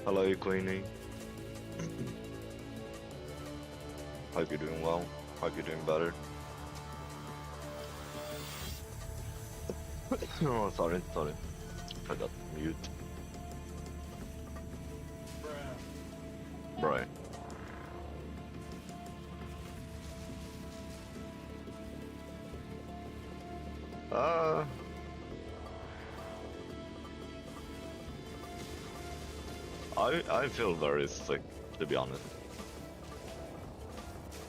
Hello, Queenie. Hope you're doing well. Hope you're doing better. Oh, sorry. Forgot to mute. Right. I feel very sick, to be honest.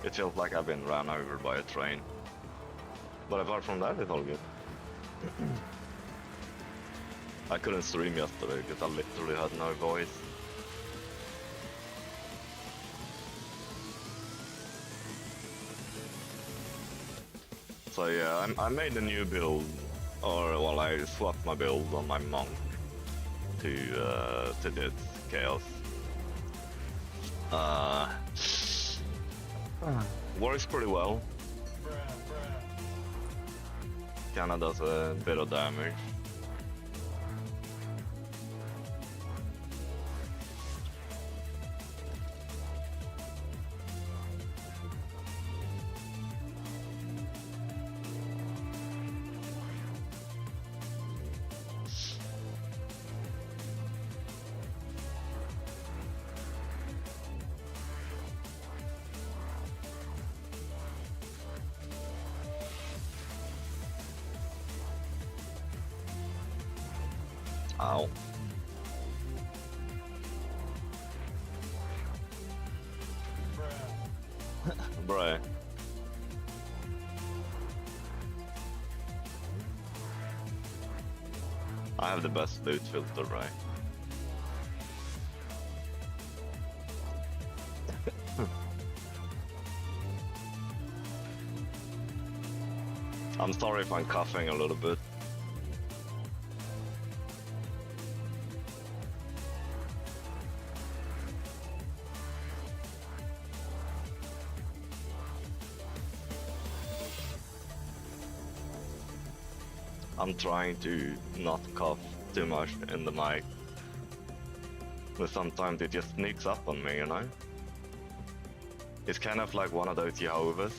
It feels like I've been run over by a train. But apart from that, it's all good. I couldn't stream yesterday because I literally had no voice. So yeah, I made a new build, or well, I swapped my build on my monk to this chaos. Works pretty well. Kinda does a bit of damage. Ow. Bruh. I have the best loot filter, right? I'm sorry if I'm coughing a little bit. I'm trying to not cough too much in the mic, but sometimes it just sneaks up on me, you know? It's kind of like one of those Jehovah's.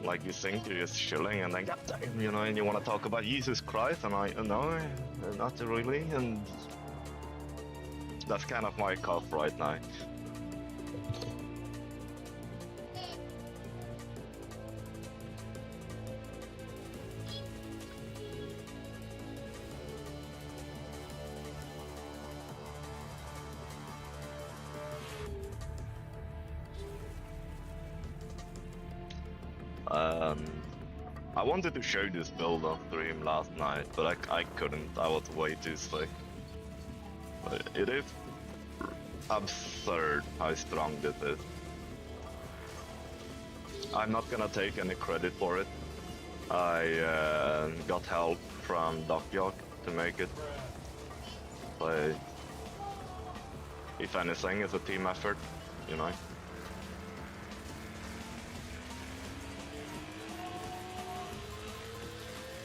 Like you think you're just chilling and then goddamn, you know, and you want to talk about Jesus Christ, and I, no, not really, and that's kind of my cough right now. I wanted to show this build on stream last night, but I couldn't. I was way too sick. But it is absurd how strong this is. I'm not gonna take any credit for it. I got help from Dockyok to make it. But if anything, it's a team effort, you know.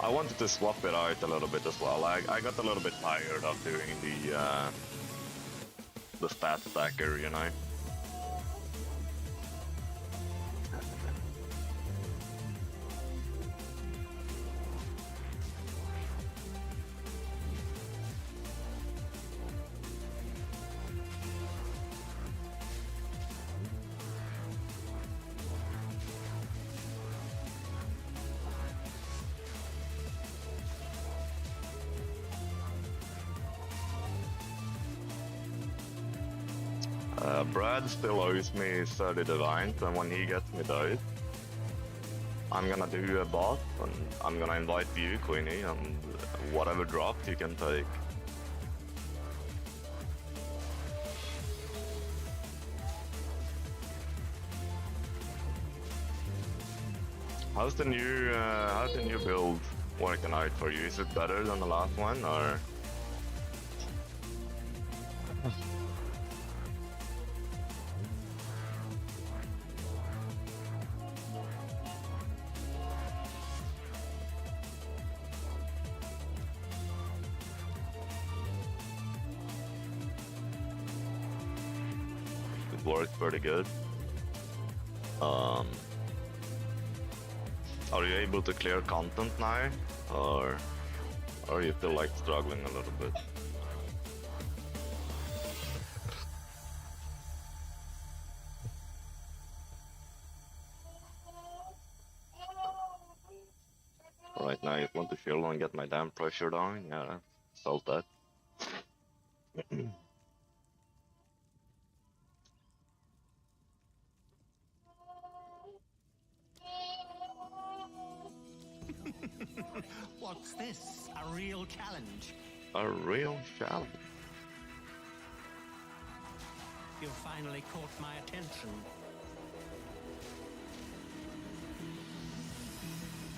I wanted to swap it out a little bit as well. I got a little bit tired of doing the stat stacker, you know. Brad still owes me 30 divines, and when he gets me those, I'm gonna do a boss, and I'm gonna invite you, Queenie, and whatever drops you can take. How's the new build working out for you? Is it better than the last one, or? Works pretty good. Are you able to clear content now, or are you still like struggling a little bit? Right now, I just want to chill and get my damn pressure down. Yeah, felt that. What's this? A real challenge? A real challenge? You finally caught my attention.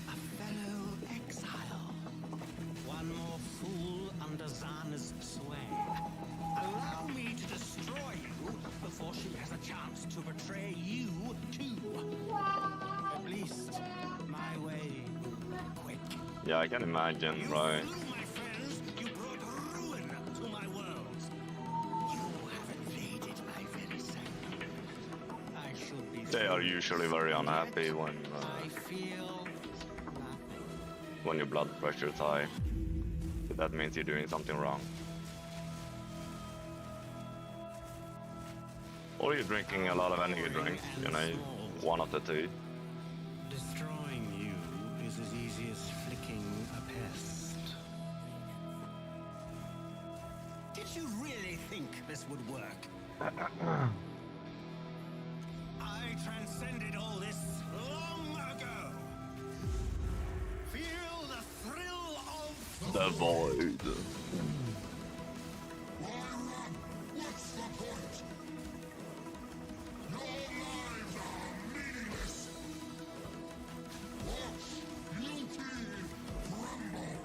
A fellow exile. One more fool under Zana's sway. Allow me to destroy you before she has a chance to betray you too. At least my way. Quick. Yeah, I can imagine, right? You flew, my friends. You brought ruin to my world. You have invaded my very center. I should be. They are usually very unhappy when I feel nothing. when your blood pressure is high. That means you're doing something wrong. Or you're drinking a lot of energy drinks, you know, one of the two. Destroying you is as easy as flicking a pest. Did you really think this would work? I transcended all this long ago. Feel the thrill of The void. Why run? What's the point? Your lives are meaningless. Watch beauty crumble.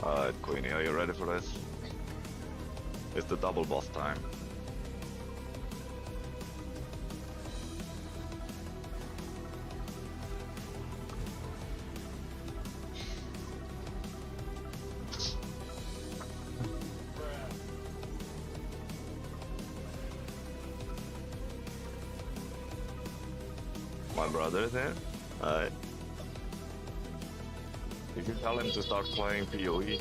Alright, Queenie, are you ready for this? It's the double boss time. My brother is here? Alright. You can tell him to start playing PoE.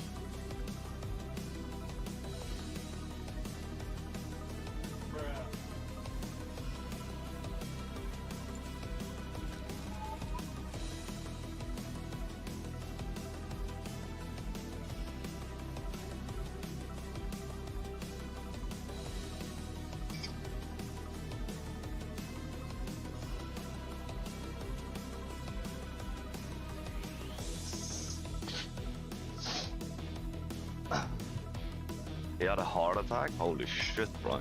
He had a heart attack? Holy shit, bro.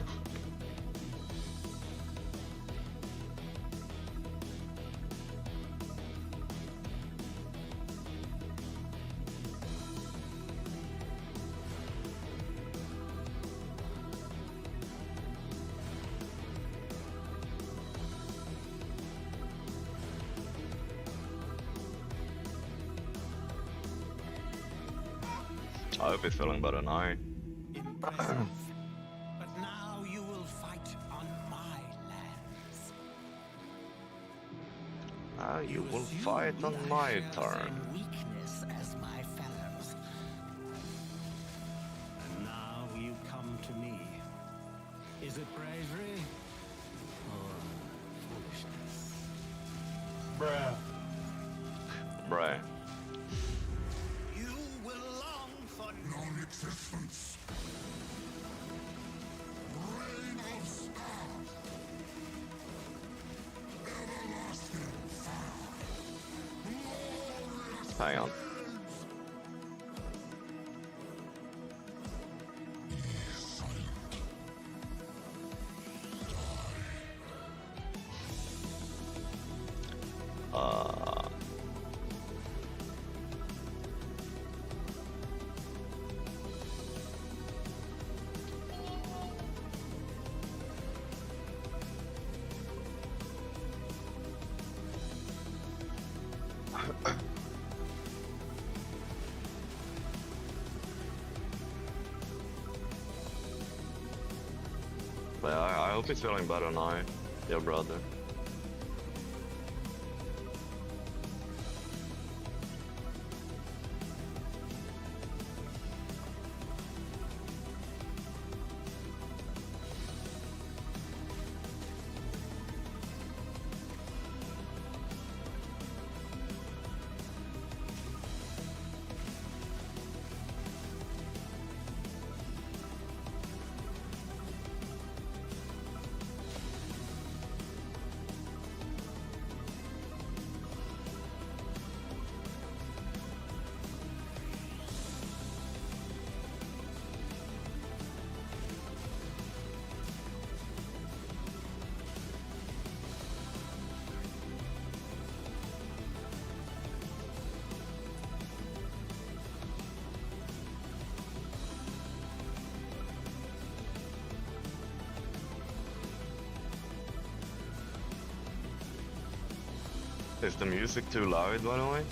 I hope he's feeling better now. Impressive. But now you will fight on my lands. Now you will assume fight on I my share the turn. same weakness as my fellows. And now you come to me. Is it bravery or foolishness? Bruh. Bruh. You will long for Non-existence. Reign of stars. Everlasting fire. Glorious Hang on. flames. Uh, but I hope he's feeling better now, your brother. Is the music too loud, by the way?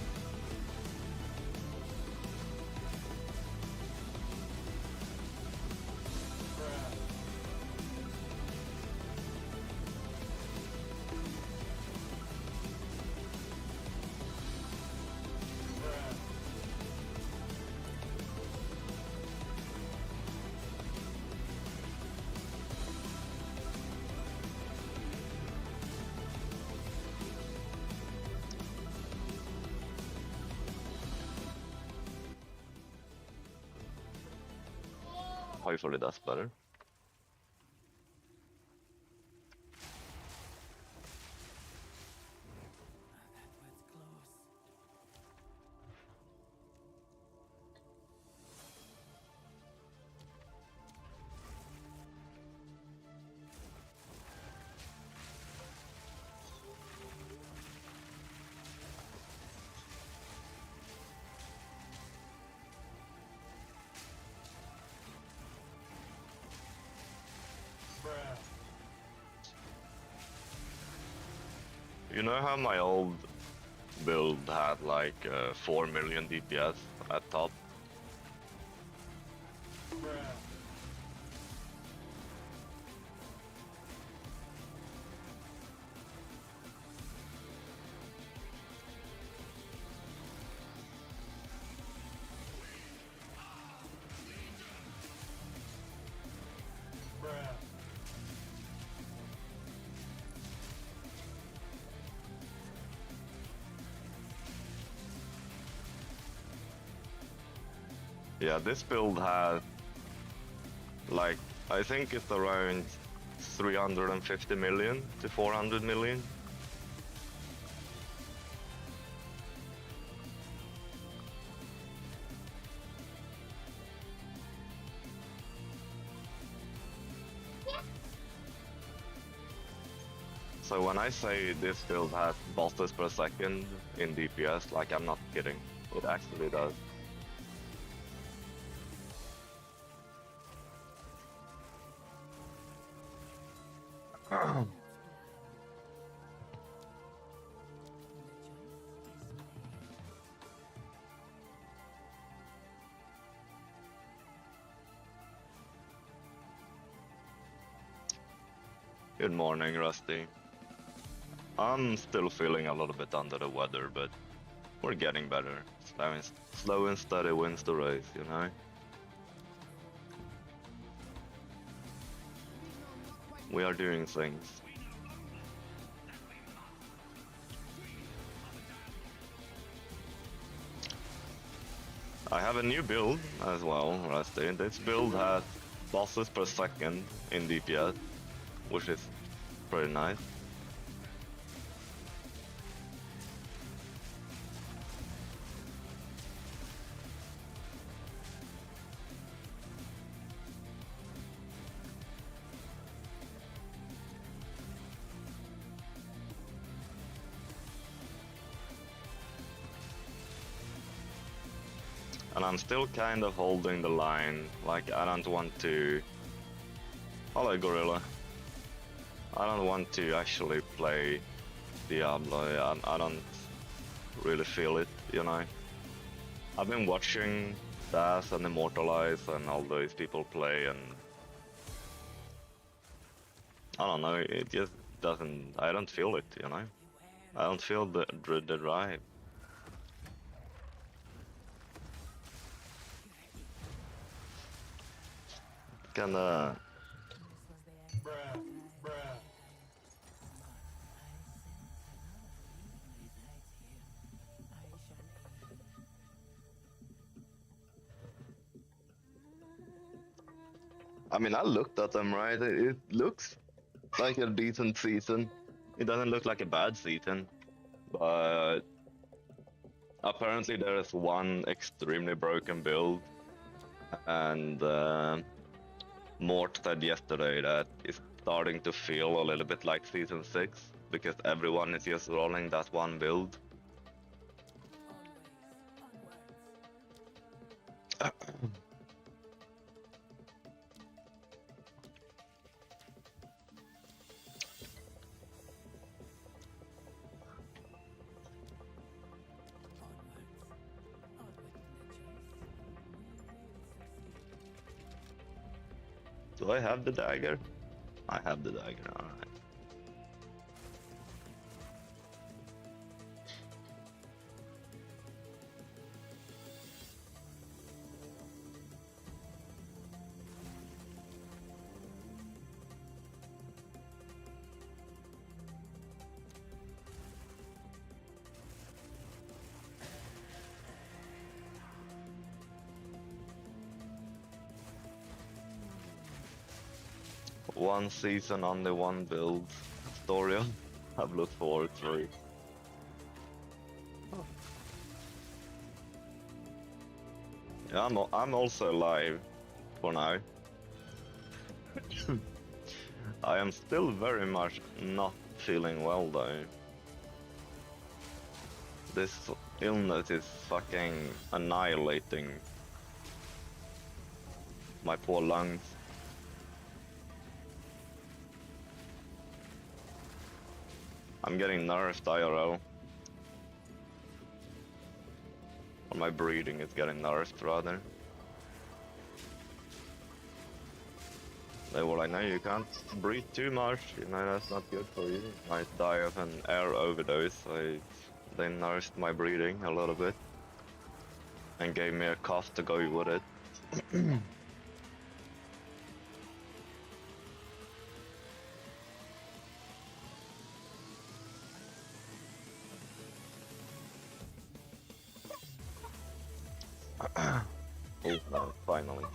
Hopefully that's better. You know how my old build had like 4 million DPS at top? Yeah, this build had like, I think it's around 350 million to 400 million. So when I say this build has bosses per second in DPS, like I'm not kidding, it actually does. Good morning, Rusty. I'm still feeling a little bit under the weather, but we're getting better. Slow and steady wins the race, you know? We are doing things. I have a new build as well, Rusty. This build has bosses per second in DPS, which is pretty nice. And I'm still kind of holding the line, like I don't want to... Hello Gorilla. I don't want to actually play Diablo, I don't really feel it, you know. I've been watching Das and Immortalize and all those people play, and I don't know, it just doesn't... I don't feel it, you know. I don't feel the drive. Kinda... Bruh. I mean, I looked at them, right? It looks like a decent season. It doesn't look like a bad season, but apparently there is one extremely broken build, and Mort said yesterday that it's starting to feel a little bit like Season 6, because everyone is just rolling that one build. Do I have the dagger? I have the dagger, alright. One season, only one build. Story I've looked forward to it. Yeah, I'm also alive for now. I am still very much not feeling well though. This illness is fucking annihilating my poor lungs. I'm getting nerfed IRL. Or my breathing is getting nerfed rather. They were like, no, you can't breathe too much, you know, that's not good for you. You might die of an air overdose, so they nerfed my breathing a little bit. And gave me a cough to go with it. Oh no, finally.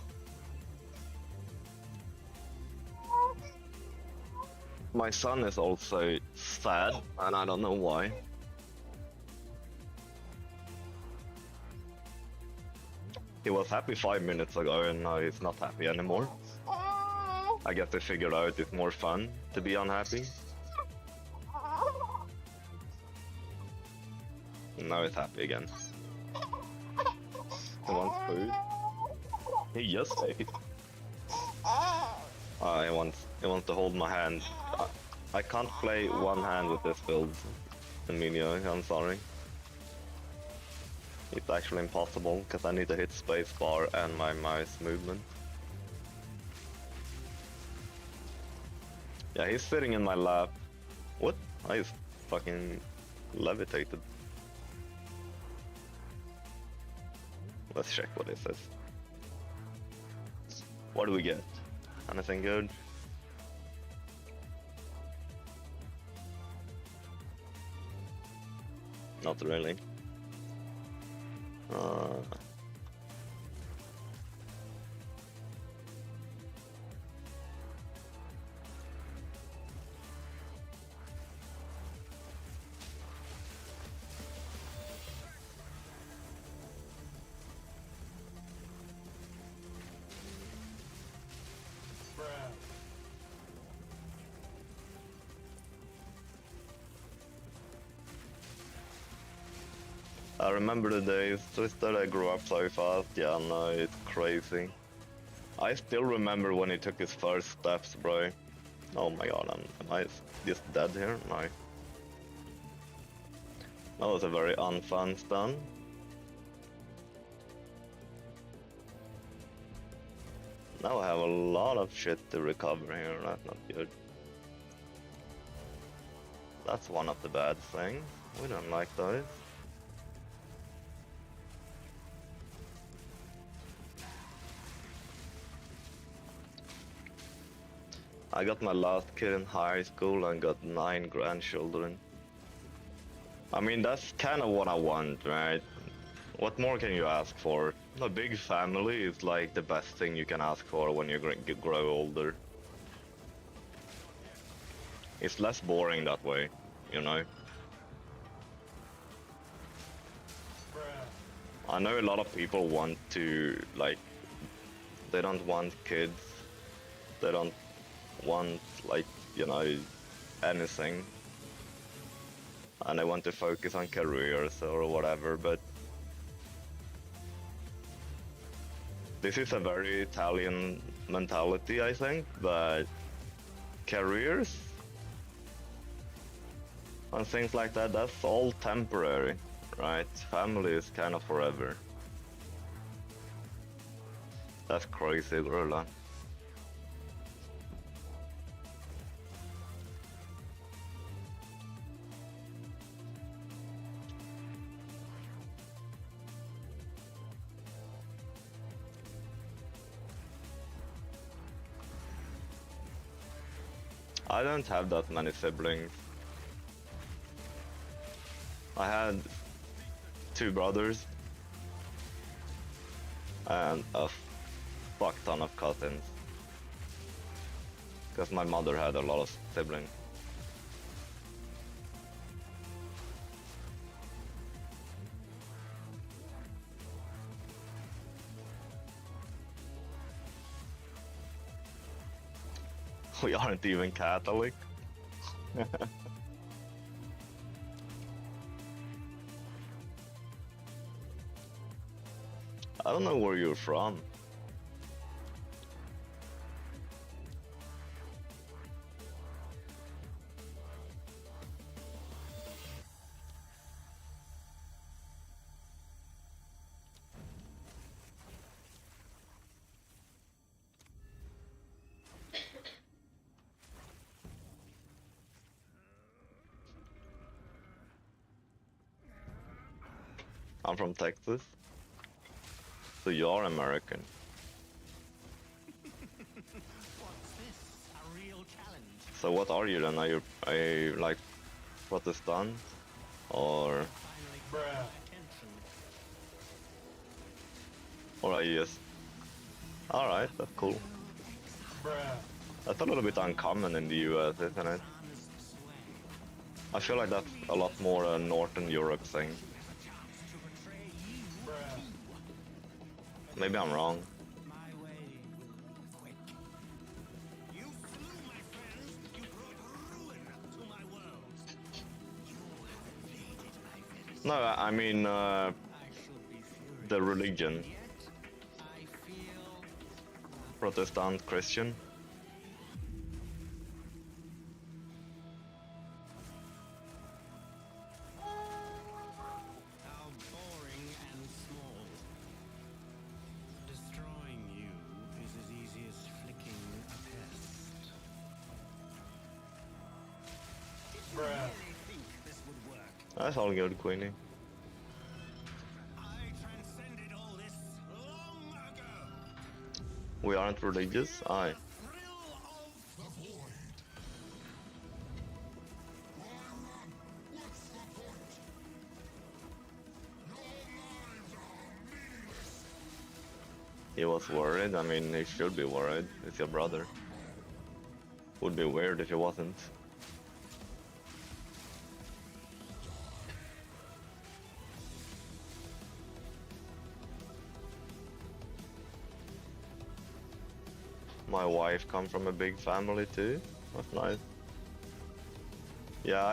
My son is also sad, and I don't know why. He was happy 5 minutes ago, and now he's not happy anymore. I guess they figured out it's more fun to be unhappy. Now he's happy again. He wants food. He just ate. He wants to hold my hand. I can't play one hand with this build, Emilio, I'm sorry. It's actually impossible, because I need to hit spacebar and my mouse movement. Yeah, he's sitting in my lap. What? I just fucking levitated. Let's check what it says. What do we get? Anything good? Not really. I remember the days, just that I grew up so fast. Yeah, no, it's crazy. I still remember when he took his first steps, bro. Oh my god, am I just dead here? No. That was a very unfun stun. Now I have a lot of shit to recover here, that's not good. That's one of the bad things. We don't like those. I got my last kid in high school and got 9 grandchildren. I mean, that's kind of what I want, right? What more can you ask for? A big family is like the best thing you can ask for when you grow older. It's less boring that way, you know? I know a lot of people want to, like, they don't want kids. They don't want, like, you know, anything. And they want to focus on careers or whatever, but this is a very Italian mentality, I think, that careers and things like that, that's all temporary, right? Family is kind of forever. That's crazy, Gorilla. I don't have that many siblings. I had 2 brothers and a fuck ton of cousins. Because my mother had a lot of siblings. We aren't even Catholic. I don't know where you're from. I'm from Texas. So you are American. What's this? A real challenge? So what are you then? Are you like Protestant or Finally caught my attention. are you just? All right, that's cool. That's a little bit uncommon in the US, isn't it? Honest sway. I feel like that's a lot more a Northern Europe thing. Chance to betray you. Maybe I'm wrong. My way will be quick. You slew my friends. You brought ruin to my world. You have invaded my very No, I mean I should be furious. the religion, Yet, I feel Protestant, Christian. how boring and small. Destroying you is as easy as flicking a pest. That's all good, Queenie. I transcended all this long ago. We aren't religious? Aye. The thrill of The void. Why run? What's the point? Your lives are meaningless. He was worried. I mean, he should be worried. It's your brother. Would be weird if he wasn't. My wife comes from a big family too. That's nice. Yeah,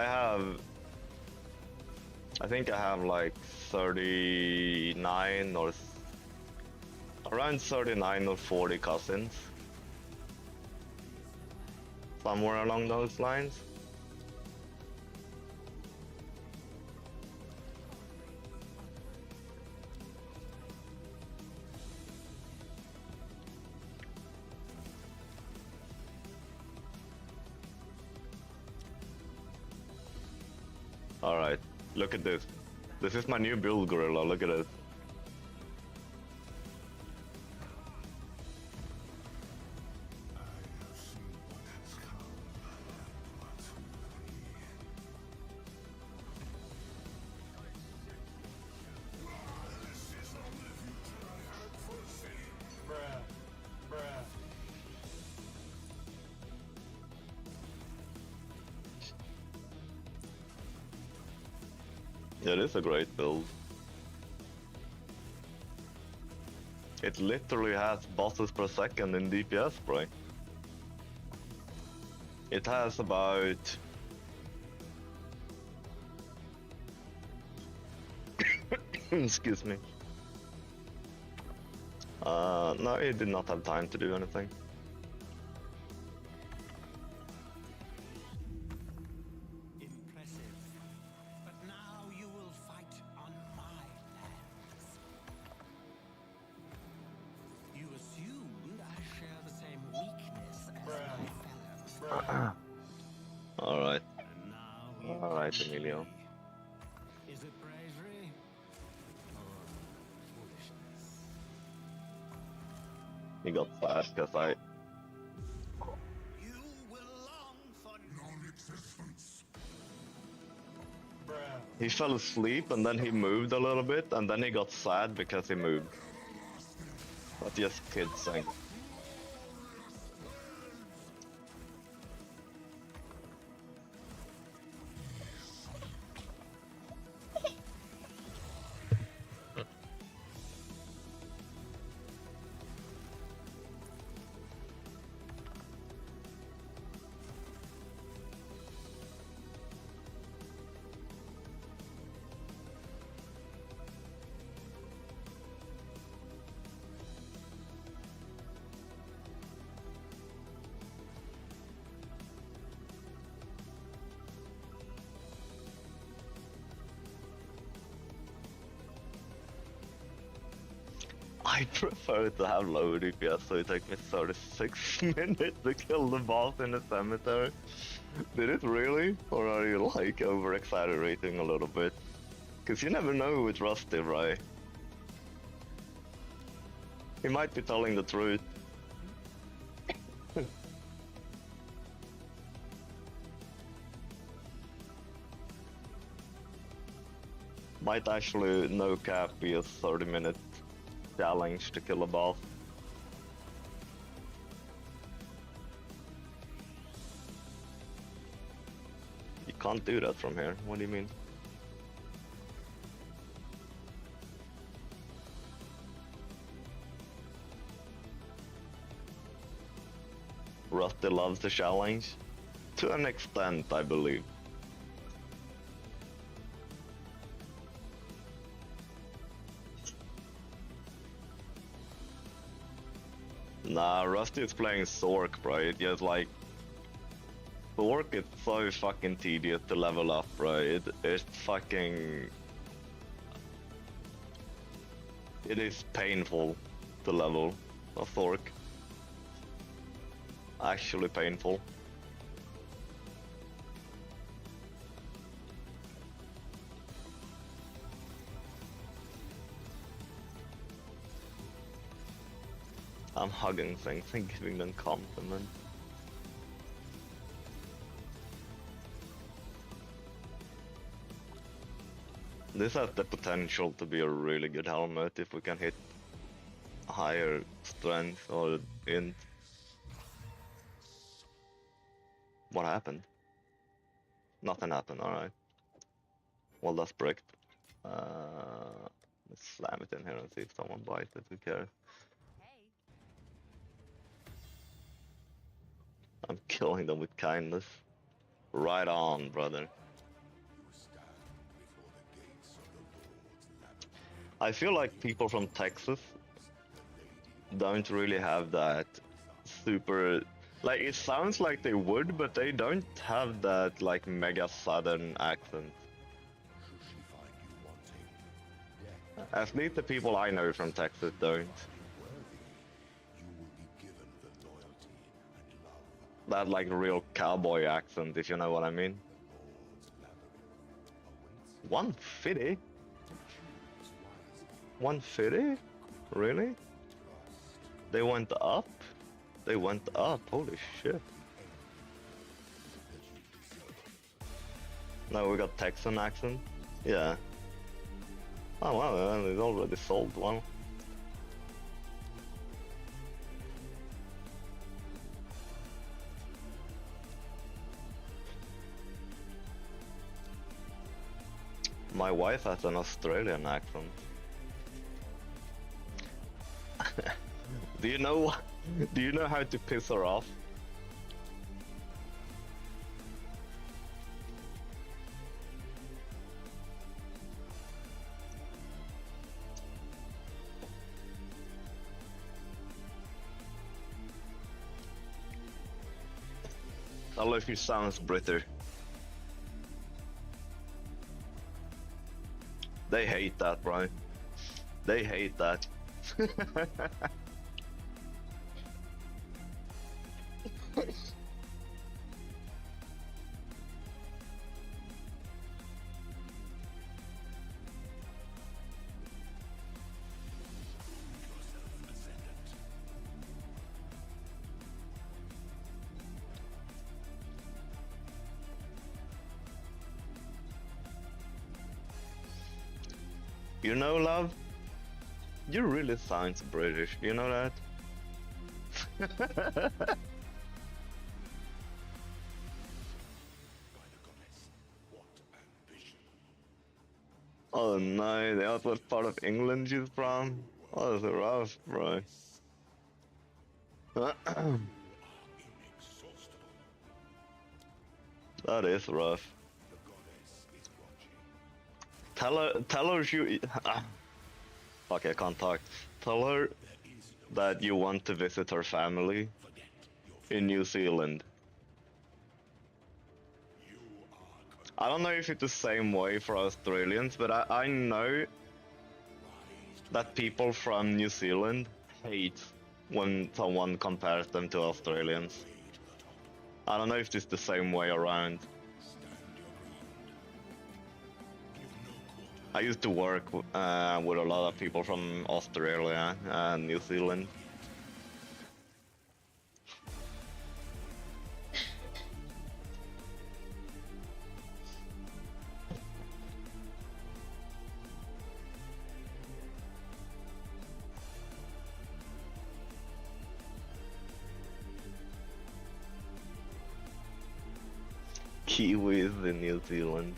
I think I have like 39 or around 39 or 40 cousins. Somewhere along those lines. Alright, look at this. This is my new build, Gorilla, look at it. It is a great build. It literally has bosses per second in DPS, bro. It has about... Excuse me. No, it did not have time to do anything. impressive. But now you will fight on my lands. You assumed I share the same weakness as my fellows. Alright, And now you alright, come to Emilio. me. Is it bravery or foolishness? He got sad because I... You will long for Non-existence. He fell asleep and then he moved a little bit and then he got sad because he moved. That's just kids saying. I prefer to have low DPS, so it takes me 36 minutes to kill the boss in the cemetery. Did it really? Or are you like over-exaggerating a little bit? Cause you never know with Rusty, right? He might be telling the truth. Might actually, no cap, be a 30-minute challenge to kill a boss. You can't do that from here. What do you mean? Rusty loves the challenge. To an extent, I believe. Nah, Rusty is playing Zork, bro. It just like... Zork is so fucking tedious to level up, bro. It's fucking... It is painful to level a Zork. Actually painful. I'm hugging things and giving them compliments. This has the potential to be a really good helmet if we can hit higher strength or int. What happened? Nothing happened, alright. Well, that's bricked. Let's slam it in here and see if someone bites it, who cares? Hey. I'm killing them with kindness. Right on, brother. You stand before the gates of the Lord's labyrinth. I feel like people from Texas don't really have that super... Like, it sounds like they would, but they don't have that, like, mega southern accent. Should she find you wanting death At least the people I know from Texas don't. worthy, you will be given the loyalty and love That, like, real cowboy accent, if you know what I mean. the Lord's labyrinth awaits. 150? Choose wisely. 150? Really? They went up? They went up, holy shit. No, we got Texan accent? Yeah. Oh wow, they already sold one. My wife has an Australian accent. Do you know how to piss her off? Tell her she sounds British. They hate that, bro. They hate that. You know, love? You really sound British, you know that? By the goddess, what ambition! Oh no, that's what part of England she's from? Oh, that's rough, bro. Inexhaustible. That is rough. The goddess is watching. Tell her you... Okay, I can't talk. Tell her There is no that you want to visit her family forget your in New Zealand. you are I don't know if it's the same way for Australians, but I know raised that people from New Zealand hate when someone compares them to Australians. way to the top. I don't know if it's the same way around. Stand your ground. Give no quarter. I used to work with a lot of people from Australia and New Zealand. Kiwis in New Zealand.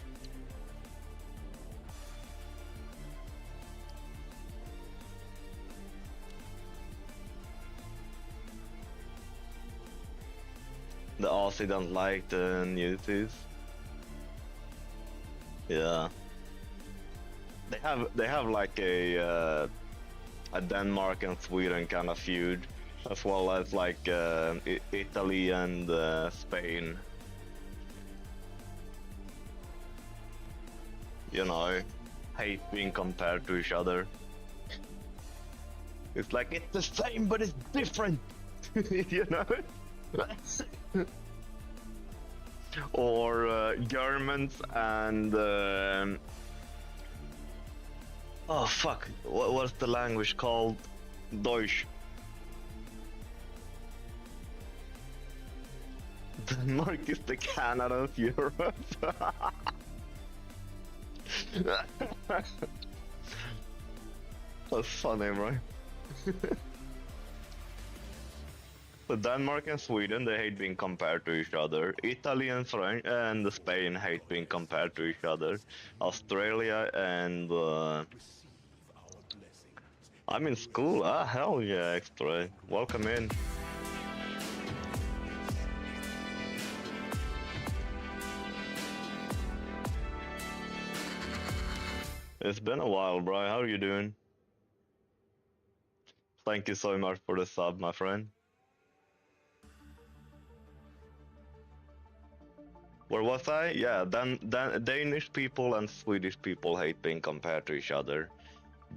The Aussie don't like the newsies. Yeah. They have like a Denmark and Sweden kind of feud, as well as like Italy and Spain. You know, hate being compared to each other. It's like it's the same but it's different, you know. Or Germans and oh fuck, what's the language called? Deutsch. Denmark is the Canada of Europe. That's funny, right? So Denmark and Sweden, they hate being compared to each other. Italy and French and Spain hate being compared to each other. Australia and I'm in school. Ah, hell yeah, extra. Welcome in. It's been a while, bro. How are you doing? Thank you so much for the sub, my friend. Where was I? Yeah, then Danish people and Swedish people hate being compared to each other.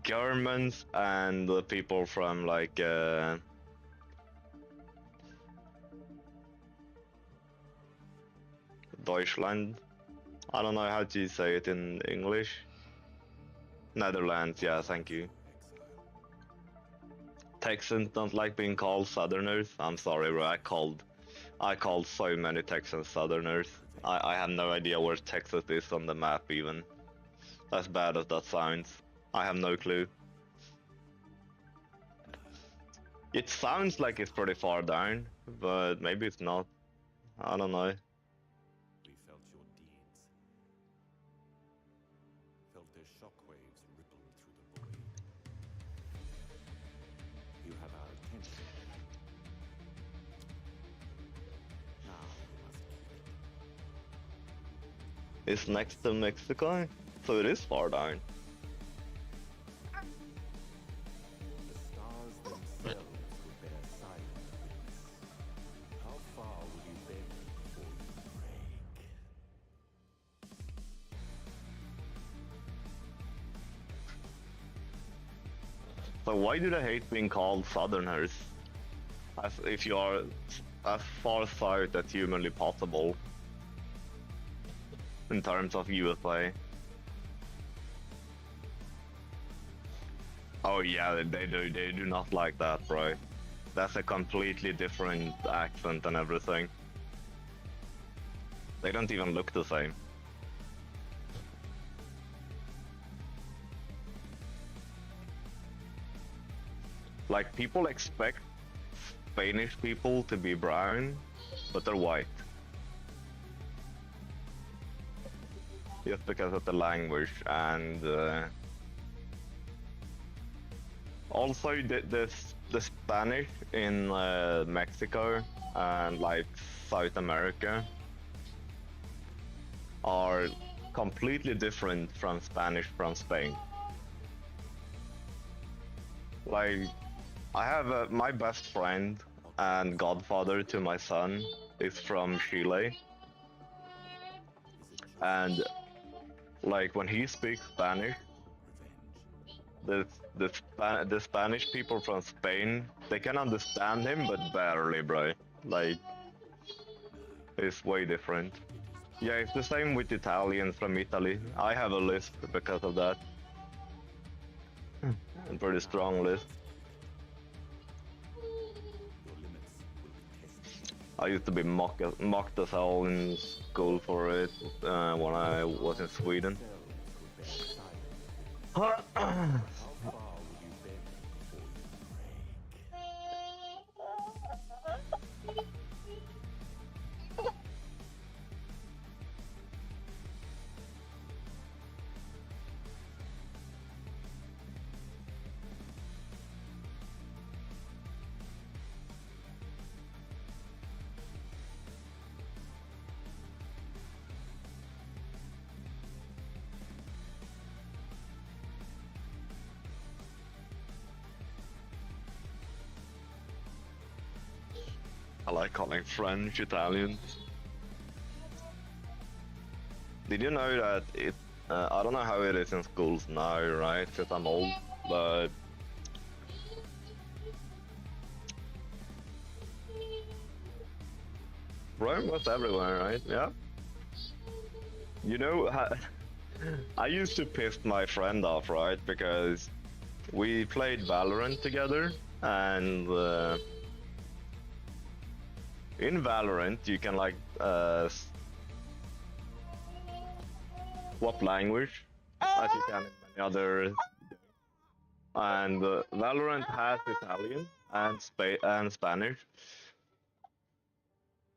Germans and the people from like Deutschland. I don't know how to say it in English. Netherlands, yeah, thank you. Texans don't like being called Southerners. I'm sorry, bro. I called so many Texans Southerners. I have no idea where Texas is on the map even. As bad as that sounds. I have no clue. It sounds like it's pretty far down, but maybe it's not. I don't know. We felt your deeds. Felt their shockwaves rippling through the void. You have our attention. Now you must keep it. It's next to Mexico, so it is far down. The stars themselves will bear silent witness. How far will you bend before you break? So why do they hate being called Southerners? As if you are as far south as humanly possible. In terms of USA. Oh yeah, they do not like that, bro. That's a completely different accent and everything. They don't even look the same. Like, people expect Spanish people to be brown, but they're white. Just because of the language and also the Spanish in Mexico and like South America are completely different from Spanish from Spain. Like, I have my best friend and godfather to my son is from Chile, and like when he speaks Spanish, the Spanish people from Spain, they can understand him, but barely, bro. Like, it's way different. Yeah, it's the same with Italians from Italy. I have a lisp because of that. A pretty strong lisp. I used to be mocked as hell in school for it when I was in Sweden. I like calling French Italian. Did you know that it? I don't know how it is in schools now, right? Because I'm old, but Rome was everywhere, right? Yeah. You know, I used to piss my friend off, right? Because we played Valorant together, and in Valorant, you can like swap language as you can in many other games. And Valorant has Italian and Spanish.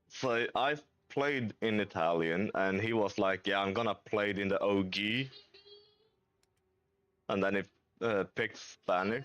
So I played in Italian, and he was like, "Yeah, I'm gonna play it in the OG," and then it picked Spanish.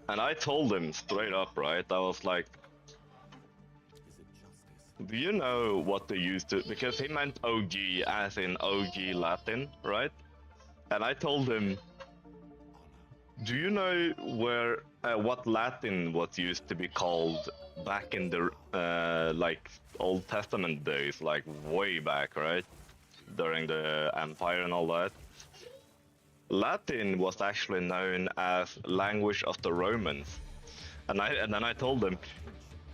And I told him straight up, right? I was like, Is it justice? "Do you know what they used to?" Because he meant OG, as in OG Latin, right? And I told him, "Do you know where what Latin was used to be called back in the like Old Testament days, like way back, right? During the Empire and all that." Latin was actually known as language of the Romans. And then I told him,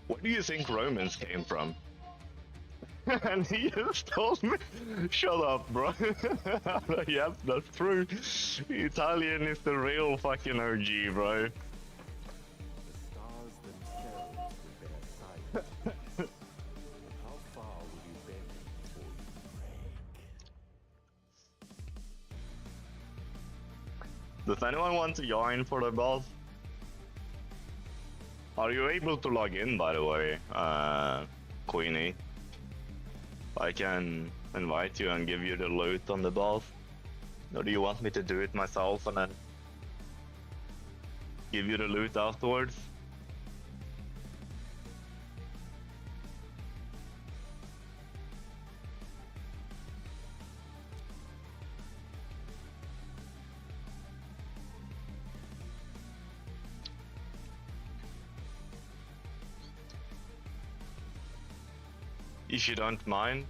"Where do you think Romans came from?" And he just told me, "Shut up, bro." Yep, that's true. Italian is the real fucking OG, bro. The stars themselves will bear silence. How far will you bend before you break? Does anyone want to join for the boss? Are you able to log in, by the way, Queenie? I can invite you and give you the loot on the boss. Or do you want me to do it myself and then give you the loot afterwards? If you don't mind.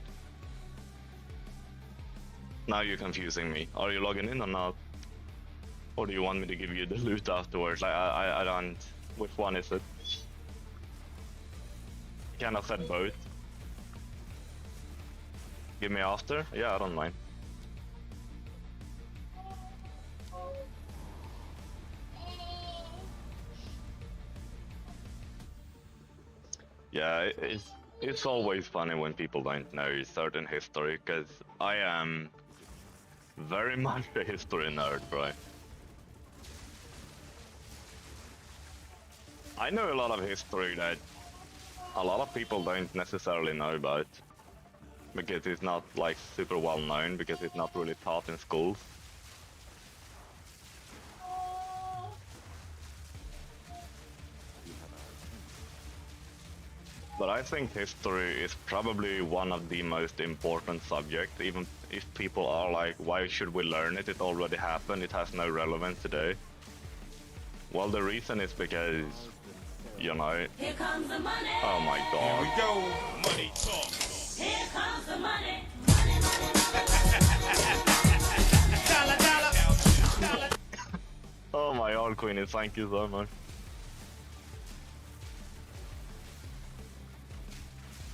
Now you're confusing me. Are you logging in or not? Or do you want me to give you the loot afterwards? I don't... Which one is it? Can I said both? Give me after? Yeah, I don't mind. Yeah, it's always funny when people don't know certain history, because I am very much a history nerd, bro. I know a lot of history that a lot of people don't necessarily know about, because it's not like super well known, because it's not really taught in schools. But I think history is probably one of the most important subjects, even if people are like, why should we learn it? It already happened, it has no relevance today. Well, the reason is because, you know... Here comes the money. Oh my god. Here we go. Money talk. Here comes the money. Money, money, Dollar, dollar. Dollar. Oh my god, Queenie, thank you so much.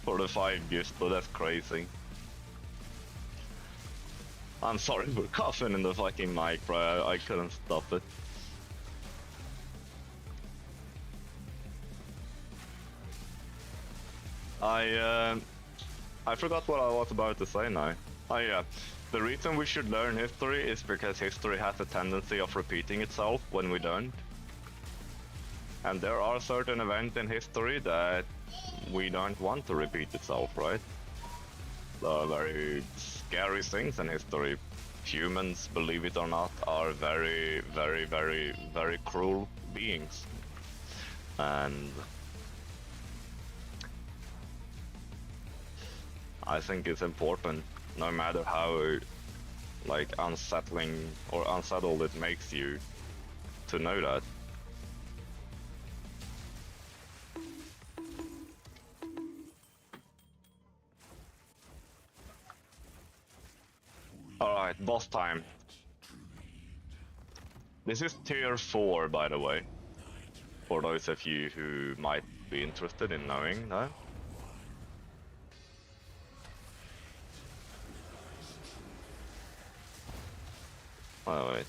For the 5 gifts, but that's crazy. I'm sorry for coughing in the fucking mic, bro. I couldn't stop it. I forgot what I was about to say now. Oh yeah, the reason we should learn history is because history has a tendency of repeating itself when we don't. And there are certain events in history that we don't want to repeat itself, right? There are very scary things in history. Humans, believe it or not, are very, very, very, very cruel beings. And I think it's important, no matter how like unsettling or unsettled it makes you, to know that. Alright, boss time. This is tier 4, by the way. For those of you who might be interested in knowing, no? Oh, wait.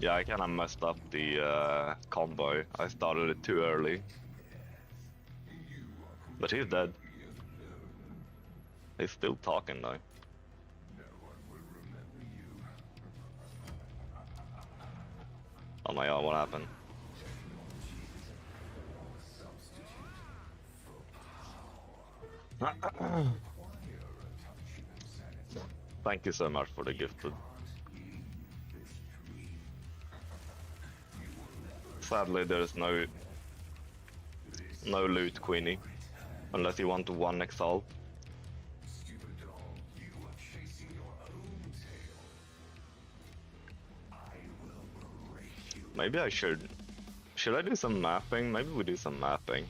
Yeah, I kinda messed up the combo. I started it too early. But he's dead. He's still talking though. Oh my god, what happened? Thank you so much for the gifted. Sadly, there's no loot, Queenie, unless you want to one exile. Maybe I should. Should I do some mapping? Maybe we do some mapping.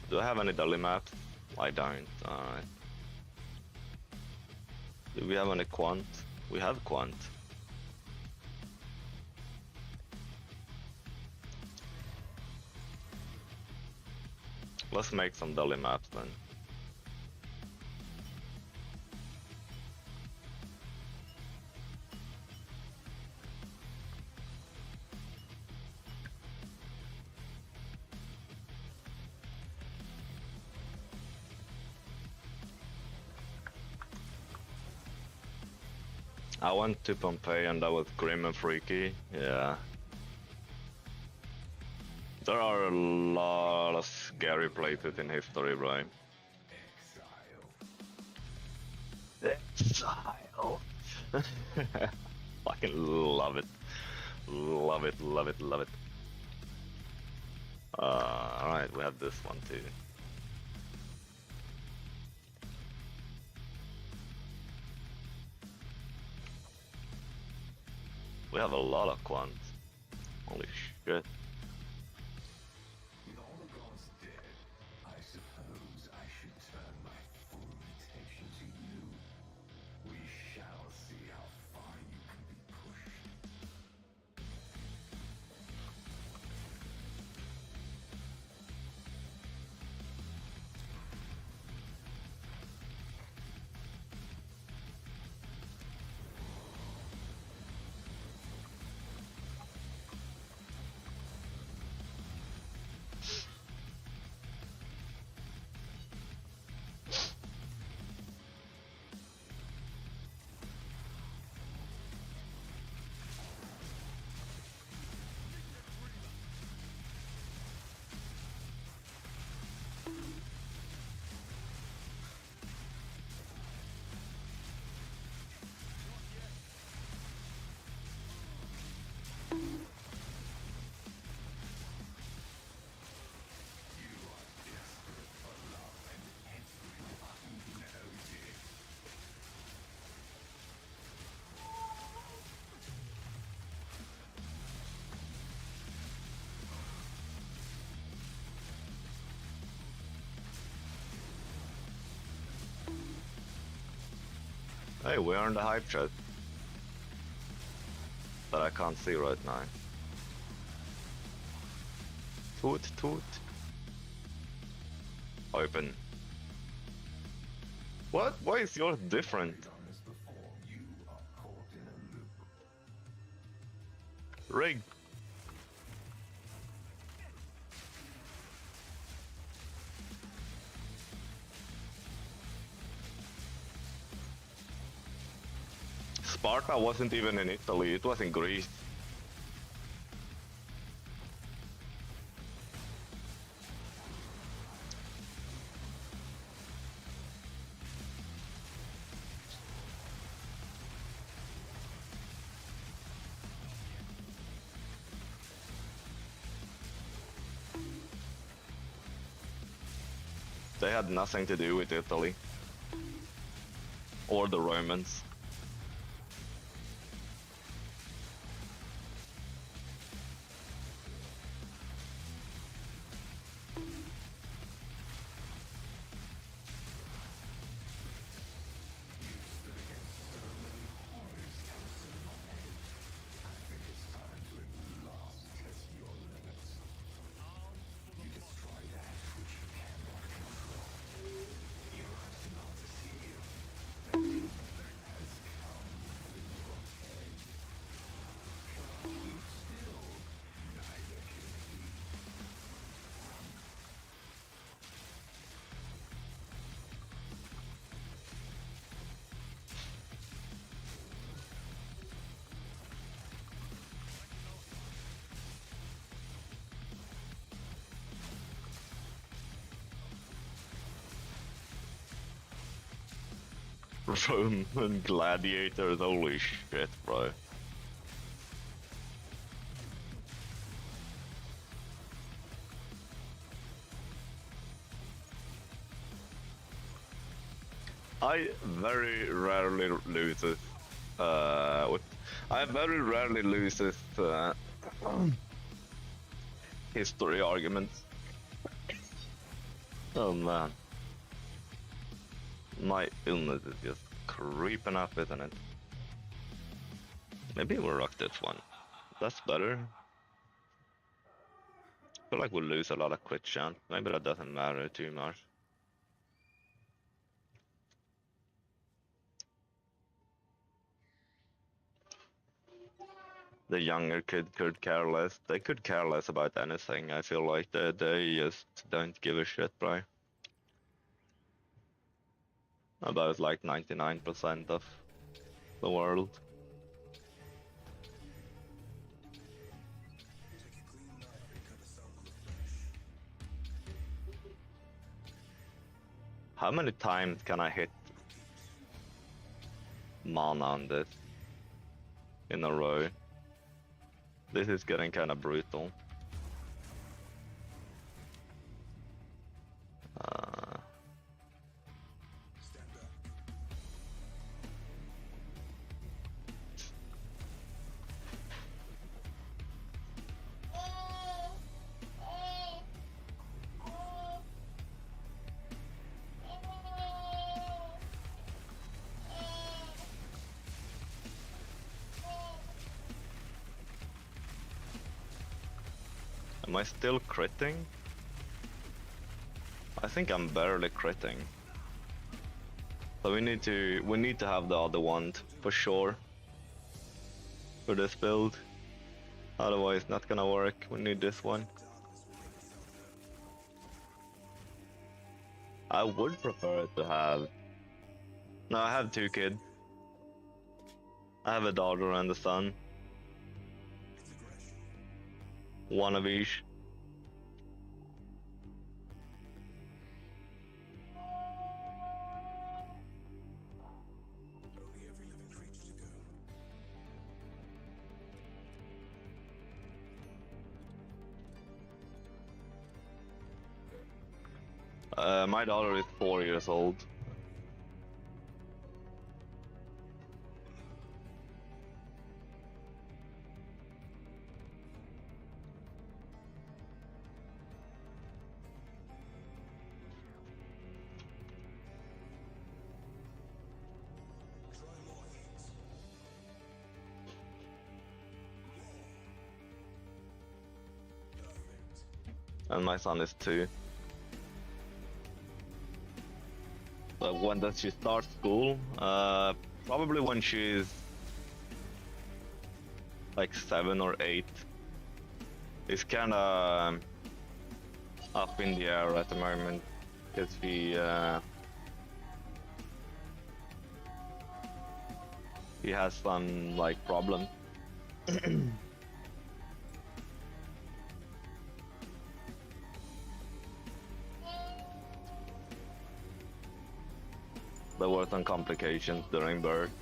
Do I have any dolly maps? I don't. Alright. Do we have any quant? We have quant. Let's make some dolly maps then. I went to Pompeii and that was grim and freaky, yeah. There are a lot of scary places in history, right? Exile. Fucking love it. Love it, love it, love it. Alright, we have this one too. We have a lot of quants. Holy shit. Hey, we're in the hype chat. But I can't see right now. Toot toot. Open. What? Why is yours different? Rig. Sparta wasn't even in Italy, it was in Greece. They had nothing to do with Italy. Or the Romans. Roman gladiators, holy shit, bro. I very rarely lose this. I very rarely lose this history arguments. Oh man. My illness is just creeping up, isn't it? Maybe we'll rock this one. That's better. I feel like we'll lose a lot of crit chance. Maybe that doesn't matter too much. The younger kid could care less. They could care less about anything. I feel like they just don't give a shit, bro. About like 99% of the world. How many times can I hit mana on this in a row? This is getting kind of brutal. Am I still critting? I think I'm barely critting. So we need to have the other one for sure for this build. Otherwise not gonna work. We need this one. I would prefer to have. No, I have two kids. I have a daughter and a son. One of each. My daughter is 4 years old. And my son is 2. So when does she start school? Probably when she's like 7 or 8. It's kinda up in the air at the moment because he has some like problem. There were some complications during birth.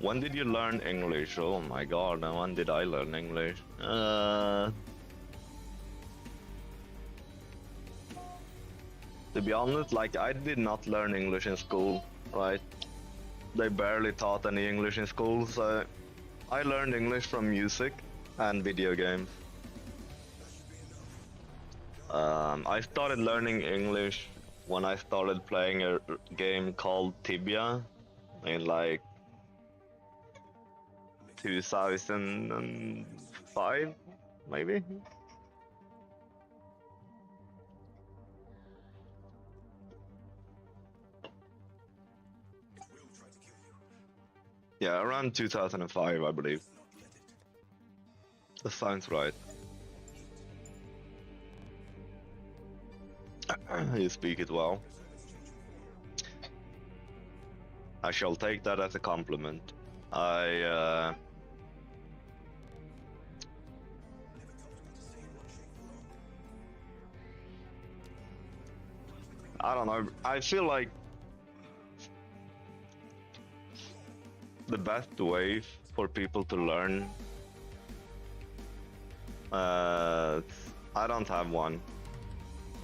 When did you learn English? Oh my god, when did I learn English? To be honest, like I did not learn English in school, right? They barely taught any English in school, so I learned English from music and video games. I started learning English when I started playing a game called Tibia in like 2005, maybe? Yeah, around 2005, I believe. That sounds right. You speak it well. I shall take that as a compliment. I don't know. I feel like the best way for people to learn. I don't have one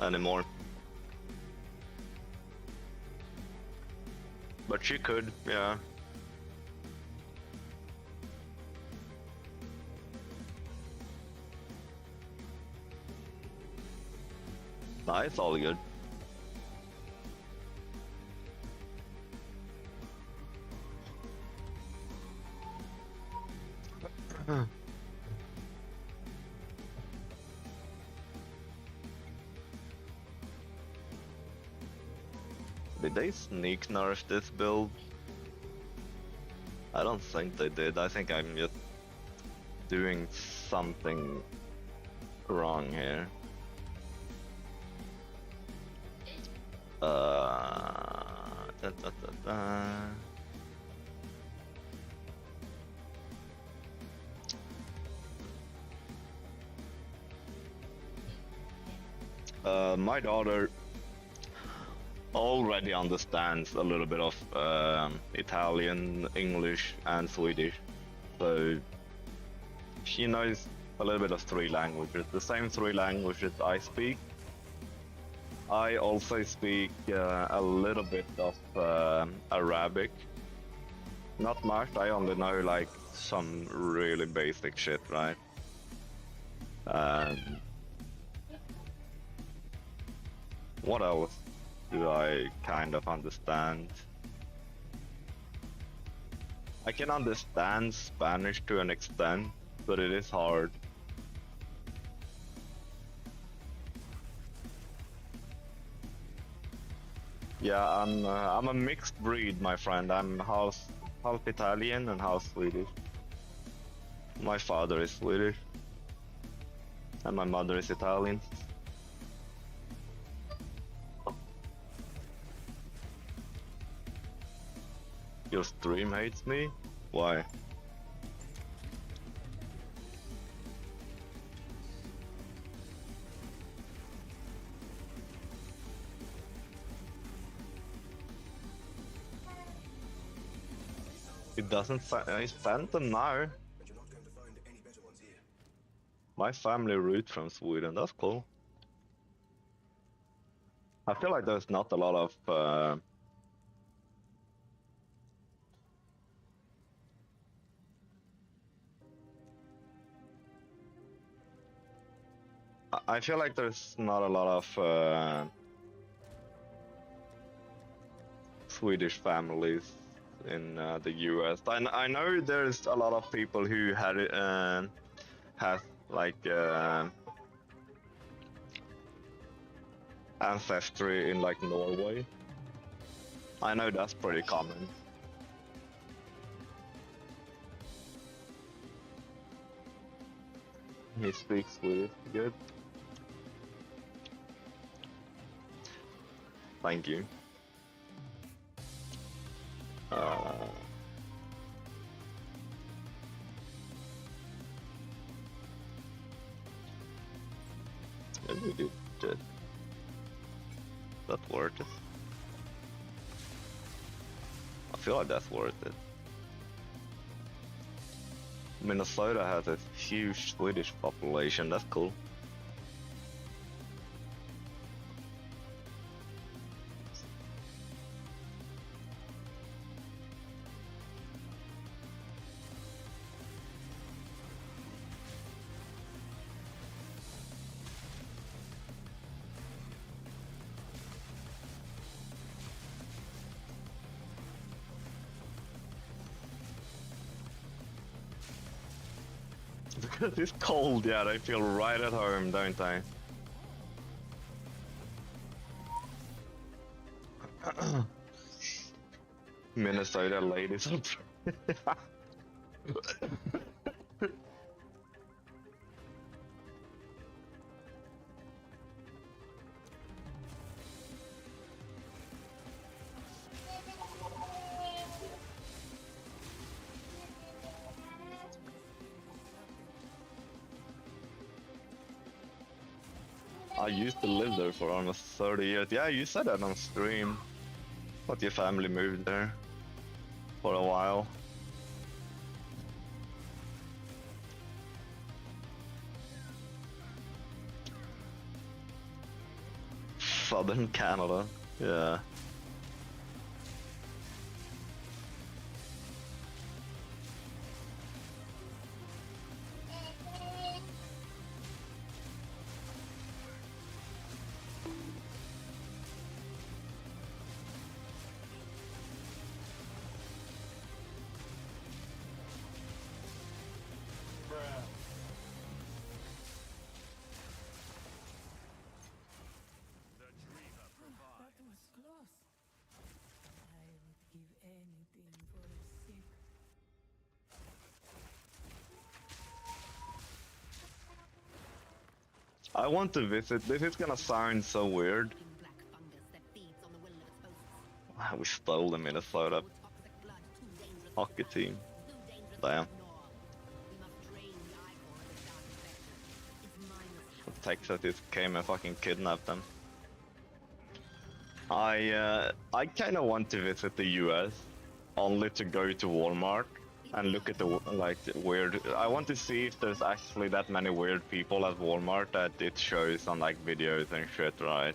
anymore. But she could, yeah. Nah, it's all good. Did they sneak nerf this build? I don't think they did. I think I'm just doing something wrong here. Da, da, da, da. My daughter already understands a little bit of Italian, English, and Swedish, so she knows a little bit of 3 languages, the same 3 languages I speak. I also speak a little bit of Arabic. Not much, I only know like some really basic shit, right? What else do I kind of understand? I can understand Spanish to an extent, but it is hard. Yeah, I'm a mixed breed, my friend. I'm half Italian and half Swedish. My father is Swedish, and my mother is Italian. Your stream hates me? Why? It doesn't. It's Phantom now. My family root from Sweden. That's cool. I feel like there's not a lot of. I feel like there's not a lot of Swedish families in the US. I know there's a lot of people who had have like ancestry in like Norway. I know that's pretty common. He speaks Swedish, good. Thank you. Maybe we did. That's worth it. I feel like that's worth it. Minnesota has a huge Swedish population, that's cool. Because it's cold, yeah, they feel right at home, don't they? Minnesota ladies. I used to live there for almost 30 years. Yeah, you said that on stream. But your family moved there for a while. Southern Canada, yeah. That was close. I would give anything for a sip. I want to visit. This is gonna sound so weird. Black fungus that feeds on the will of its hosts. We stole the Minnesota Toxic blood too dangerous hockey team. too dangerous Damn. to ignore. We must drain the icor of its dark infection. Its mindless Texas just came and fucking kidnapped them. I kind of want to visit the US only to go to Walmart and look at the like weird. I want to see if there's actually that many weird people at Walmart that it shows on like videos and shit, right?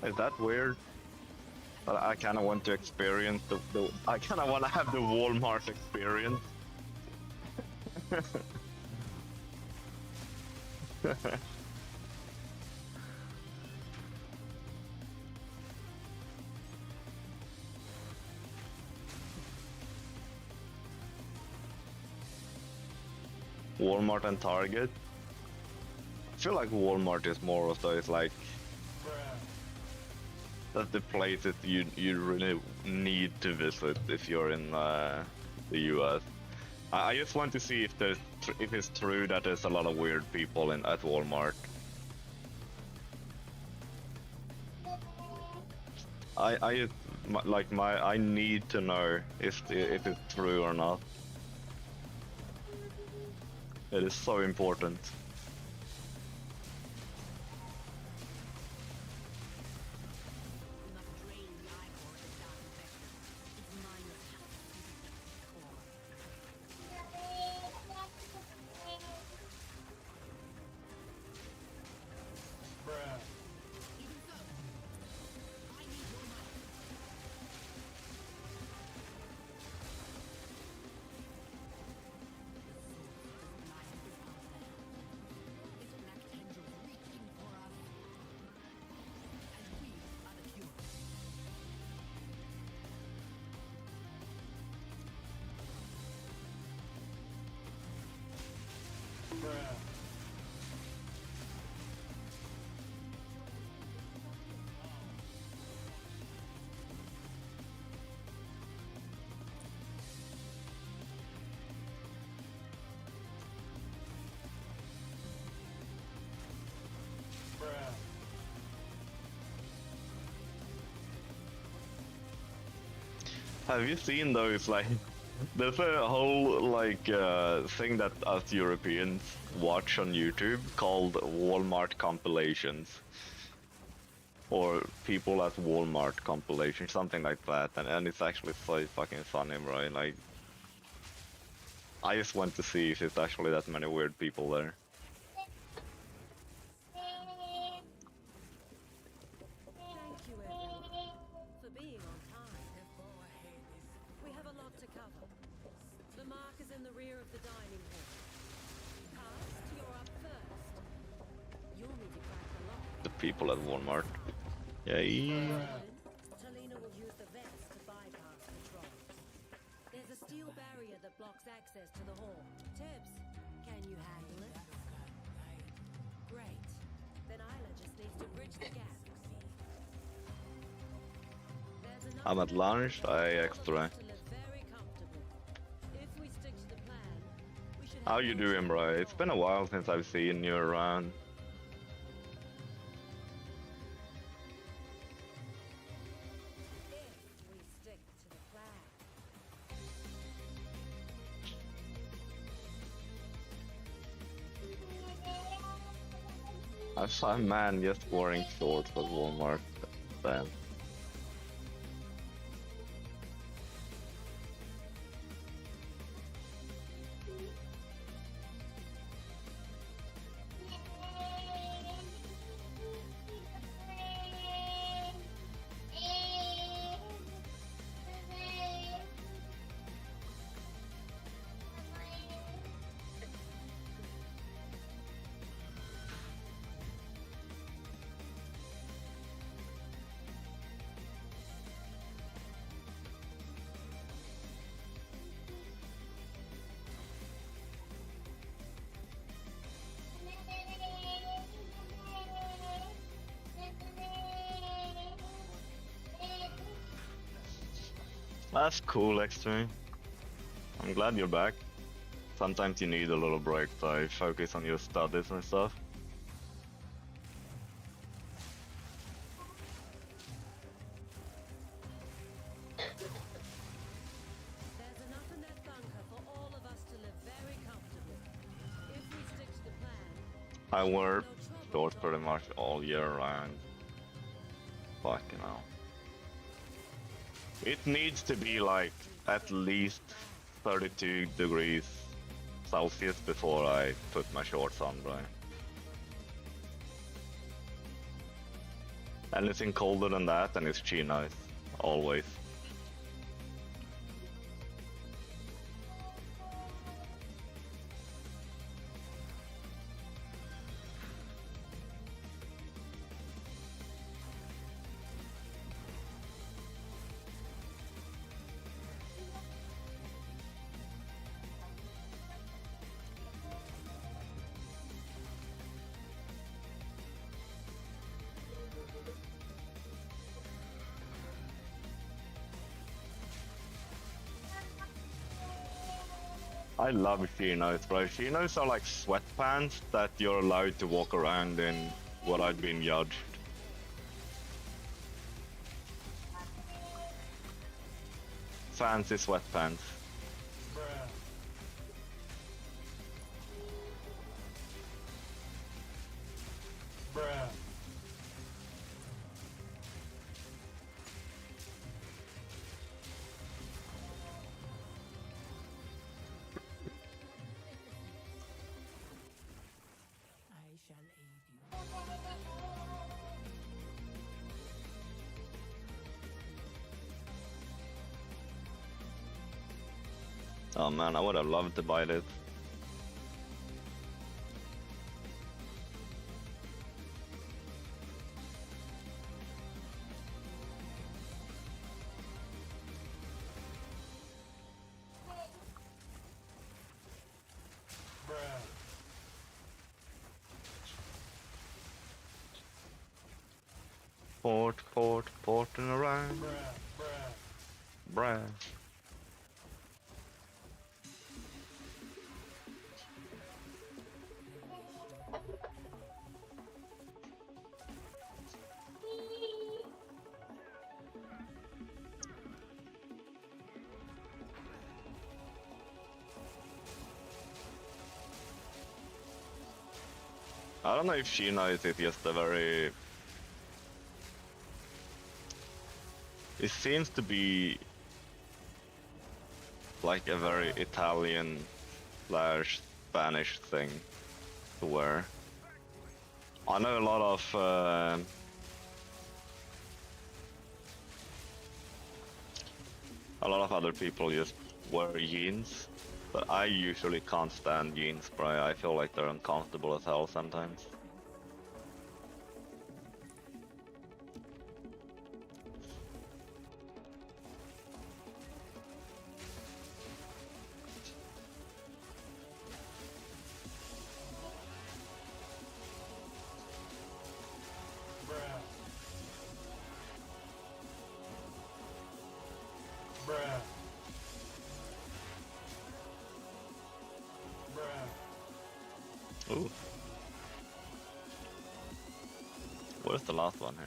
Is that weird? But I kind of want to experience the I kind of want to have the Walmart experience. Walmart and Target. I feel like Walmart is more of those like that's the place that you really need to visit if you're in the US. I just want to see if it's true that there's a lot of weird people at Walmart. I need to know if it's true or not. It is so important. we must drain the icor of its dark infection. Its mindless Have you seen those like? There's a whole like thing that us Europeans watch on YouTube called Walmart compilations, or people at Walmart compilations, something like that, and it's actually so fucking funny, bro. Like, I just want to see if it's actually that many weird people there. Thank you, everyone, for being on time. We have a lot to cover. The mark is in the rear of the dining hall. Cast, you're up first. You'll need to crack the lock. The people at Walmart. Yay. Talina will use the vents to bypass the troll. I'm at lunch, I extra. To live very comfortably. If we stick to the plan, we should How have you no doing, trouble bro? at It's all. been a while since I've seen you around. If we stick to the plan. I saw a man just wearing shorts at Walmart then. That's cool, Extreme. I'm glad you're back. Sometimes you need a little break to focus on your studies and stuff. There's enough in that bunker for all of us to live very comfortably. If we stick to the plan, I wear no trouble shorts at pretty all. much all year round. Fucking hell. It needs to be like at least 32 degrees Celsius before I put my shorts on, bro. Anything colder than that and it's chinos, always. I love chinos, bro. Chinos are like sweatpants that you're allowed to walk around in without being judged. Fancy sweatpants. I shall aid you. Oh man, I would have loved to buy this. Porting around. Bruh. I don't know if she knows it's just a very... It seems to be like a very Italian slash Spanish thing to wear. I know a lot of other people just wear jeans, but I usually can't stand jeans, bro. I feel like they're uncomfortable as hell sometimes. Where's the last one here?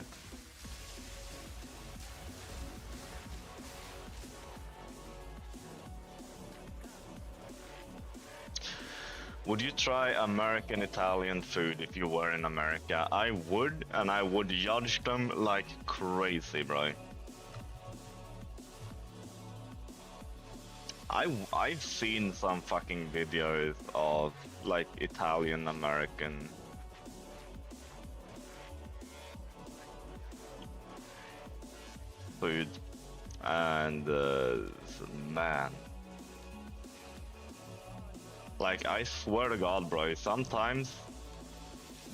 Would you try American Italian food if you were in America? I would, and I would judge them like crazy, bro. I've seen some fucking videos of like Italian American food, and man. Like, I swear to God, bro, sometimes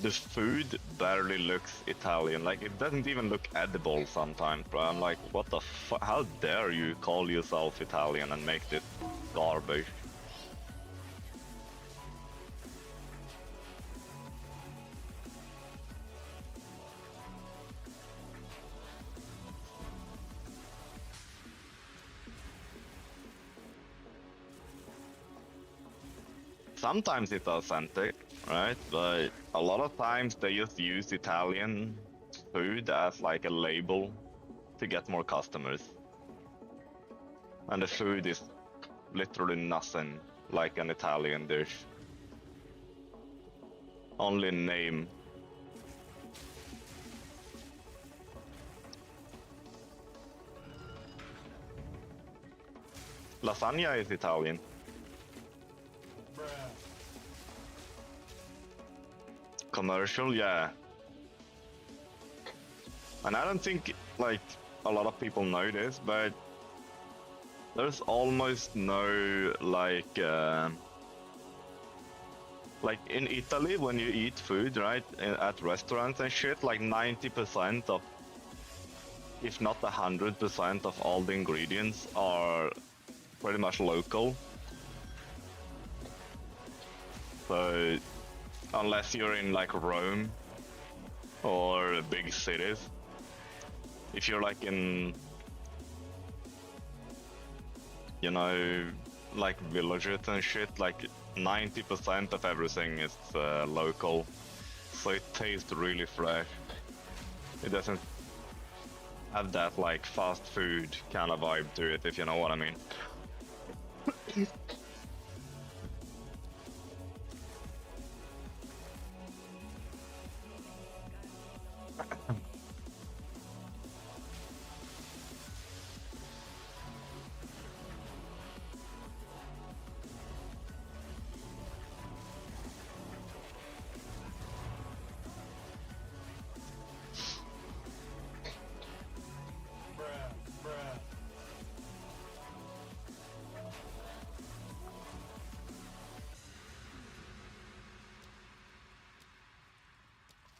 the food barely looks Italian. Like, it doesn't even look edible sometimes, bro. I'm like, what the fuck? How dare you call yourself Italian and make this garbage? Sometimes it's authentic, right? But a lot of times they just use Italian food as like a label to get more customers. And the food is literally nothing like an Italian dish. Only name. Lasagna is Italian. Commercial, yeah. And I don't think like a lot of people know this, but there's almost no like in Italy when you eat food, right, at restaurants and shit, like 90% of, if not 100% of all the ingredients are pretty much local. So unless you're in like Rome or big cities, if you're like in, you know, like villages and shit, like 90% of everything is local, so it tastes really fresh. It doesn't have that like fast food kind of vibe to it, if you know what I mean.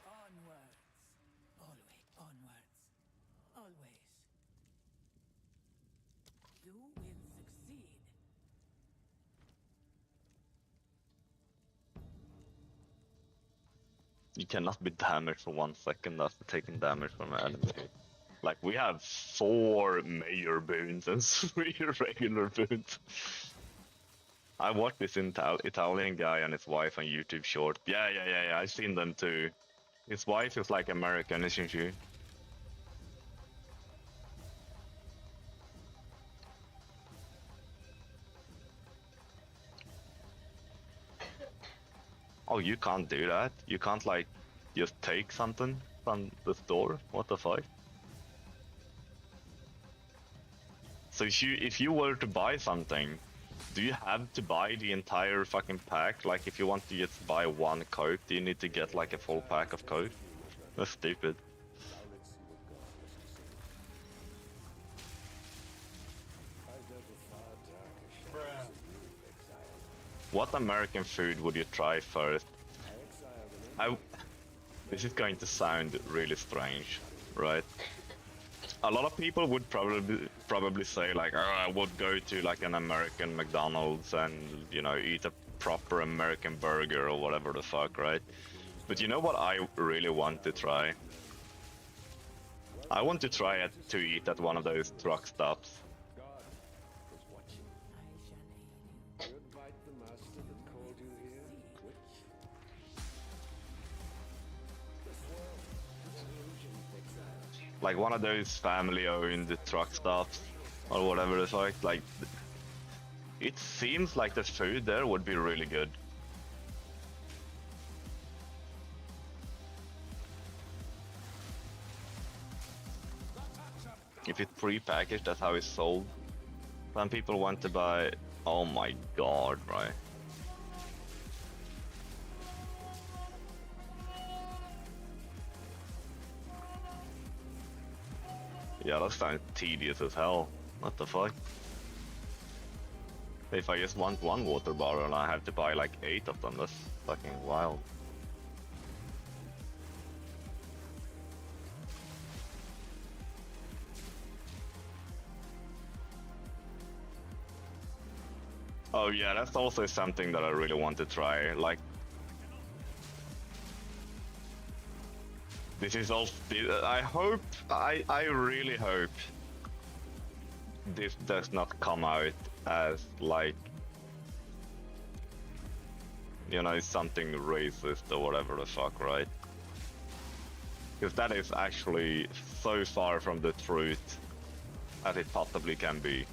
Onwards. Always. Onwards. Always. You will succeed. You cannot be damaged for 1 second after taking damage from an enemy. Like, we have 4 major boons and 3 regular boons. I watched this Italian guy and his wife on YouTube short. Yeah, I've seen them too. His wife is like American, isn't she? Oh, you can't do that? You can't like just take something from the store? What the fuck? So if you were to buy something, do you have to buy the entire fucking pack? Like if you want to just buy 1 Coke, do you need to get like a full pack of Coke? That's stupid. What American food would you try first? This is going to sound really strange, right? A lot of people would probably say like, oh, I would go to like an American McDonald's and, you know, eat a proper American burger or whatever the fuck, right? But you know what I really want to try? I want to try to eat at one of those truck stops. Like one of those family-owned truck stops or whatever the fuck. Like, it seems like the food there would be really good. If it's pre-packaged, that's how it's sold. Some people want to buy. Oh my god, right? Yeah, that sounds tedious as hell. What the fuck? If I just want one water bottle and I have to buy like 8 of them, that's fucking wild. Oh yeah, that's also something that I really want to try. Like, this is also. I hope. I really hope this does not come out as like, you know, something racist or whatever the fuck, right? Because that is actually so far from the truth as it possibly can be.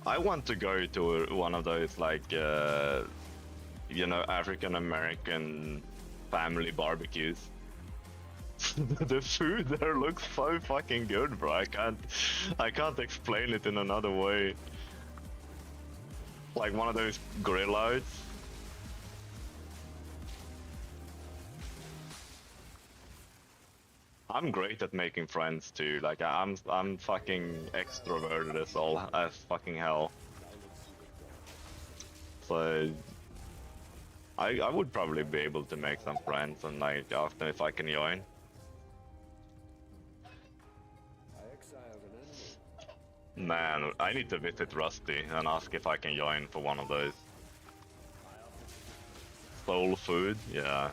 I want to go to one of those like, you know, African American family barbecues. The food there looks so fucking good, bro. I can't explain it in another way. Like one of those grill outs. I'm great at making friends too. Like I'm fucking extroverted as fucking hell. So I would probably be able to make some friends and like ask them if I can join. Man, I need to visit Rusty and ask if I can join for one of those. Soul food, yeah.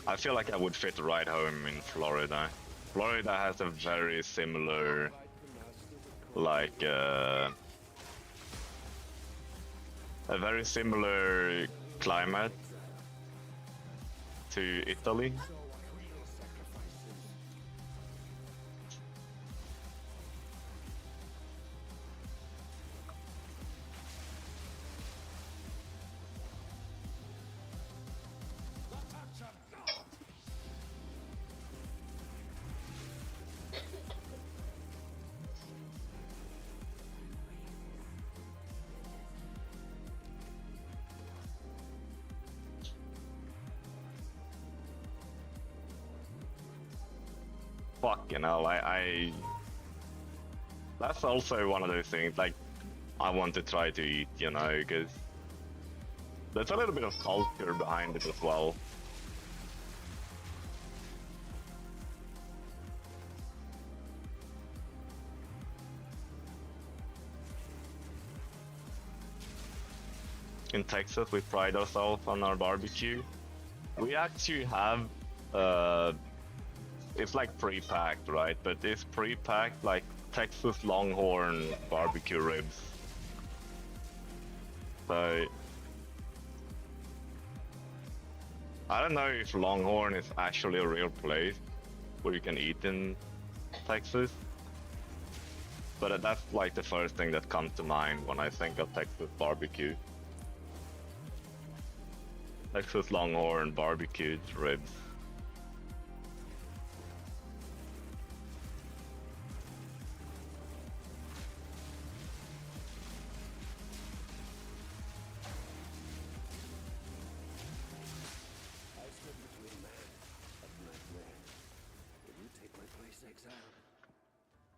I feel like I would fit right home in Florida. Florida has a very similar, like, a very similar climate to Italy. Fucking hell, that's also one of those things, like, I want to try to eat, you know, because there's a little bit of culture behind it as well. In Texas, we pride ourselves on our barbecue. We actually have, it's like pre-packed, right? But it's pre-packed like Texas Longhorn barbecue ribs. So I don't know if Longhorn is actually a real place where you can eat in Texas. But that's like the first thing that comes to mind when I think of Texas barbecue. Texas Longhorn barbecued ribs.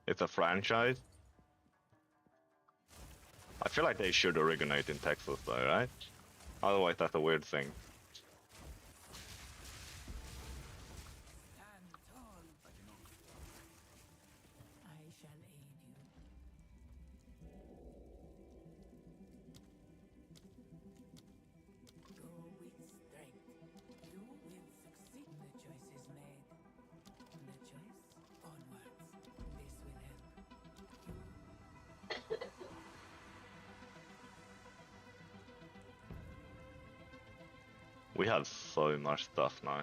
It's a franchise. I feel like they should originate in Texas though, right? Otherwise that's a weird thing. Stand tall. I shall aid you. Go with strength. You will succeed. The choice is made. The choice onwards. We have so much stuff now.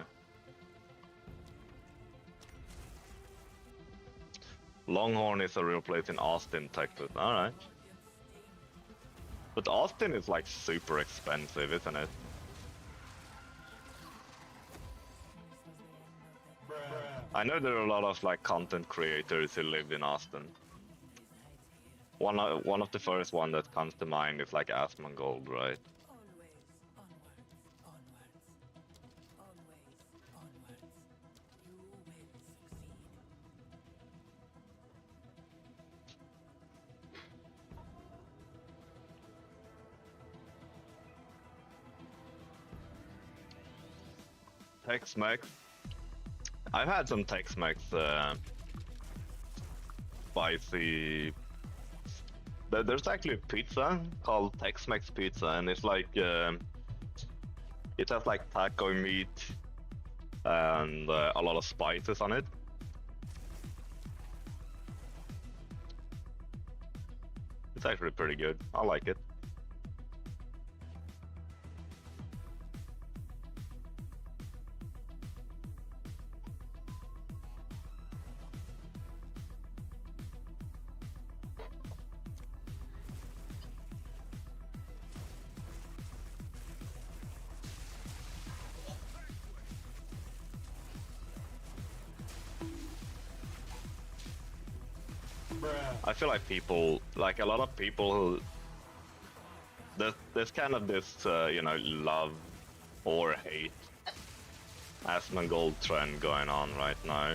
Longhorn is a real place in Austin, Texas. Alright. But Austin is like super expensive, isn't it? I know there are a lot of like content creators who live in Austin. One of the first one that comes to mind is like Asmongold, right? Always onwards, onwards. Always onwards. You will succeed. Tex-Mex. I've had some Tex-Mex spicy. There's actually a pizza called Tex-Mex pizza, and it's like it has like taco meat and a lot of spices on it. It's actually pretty good. I like it. I feel like people, like a lot of people who, there's kind of this, you know, love or hate Asmongold trend going on right now.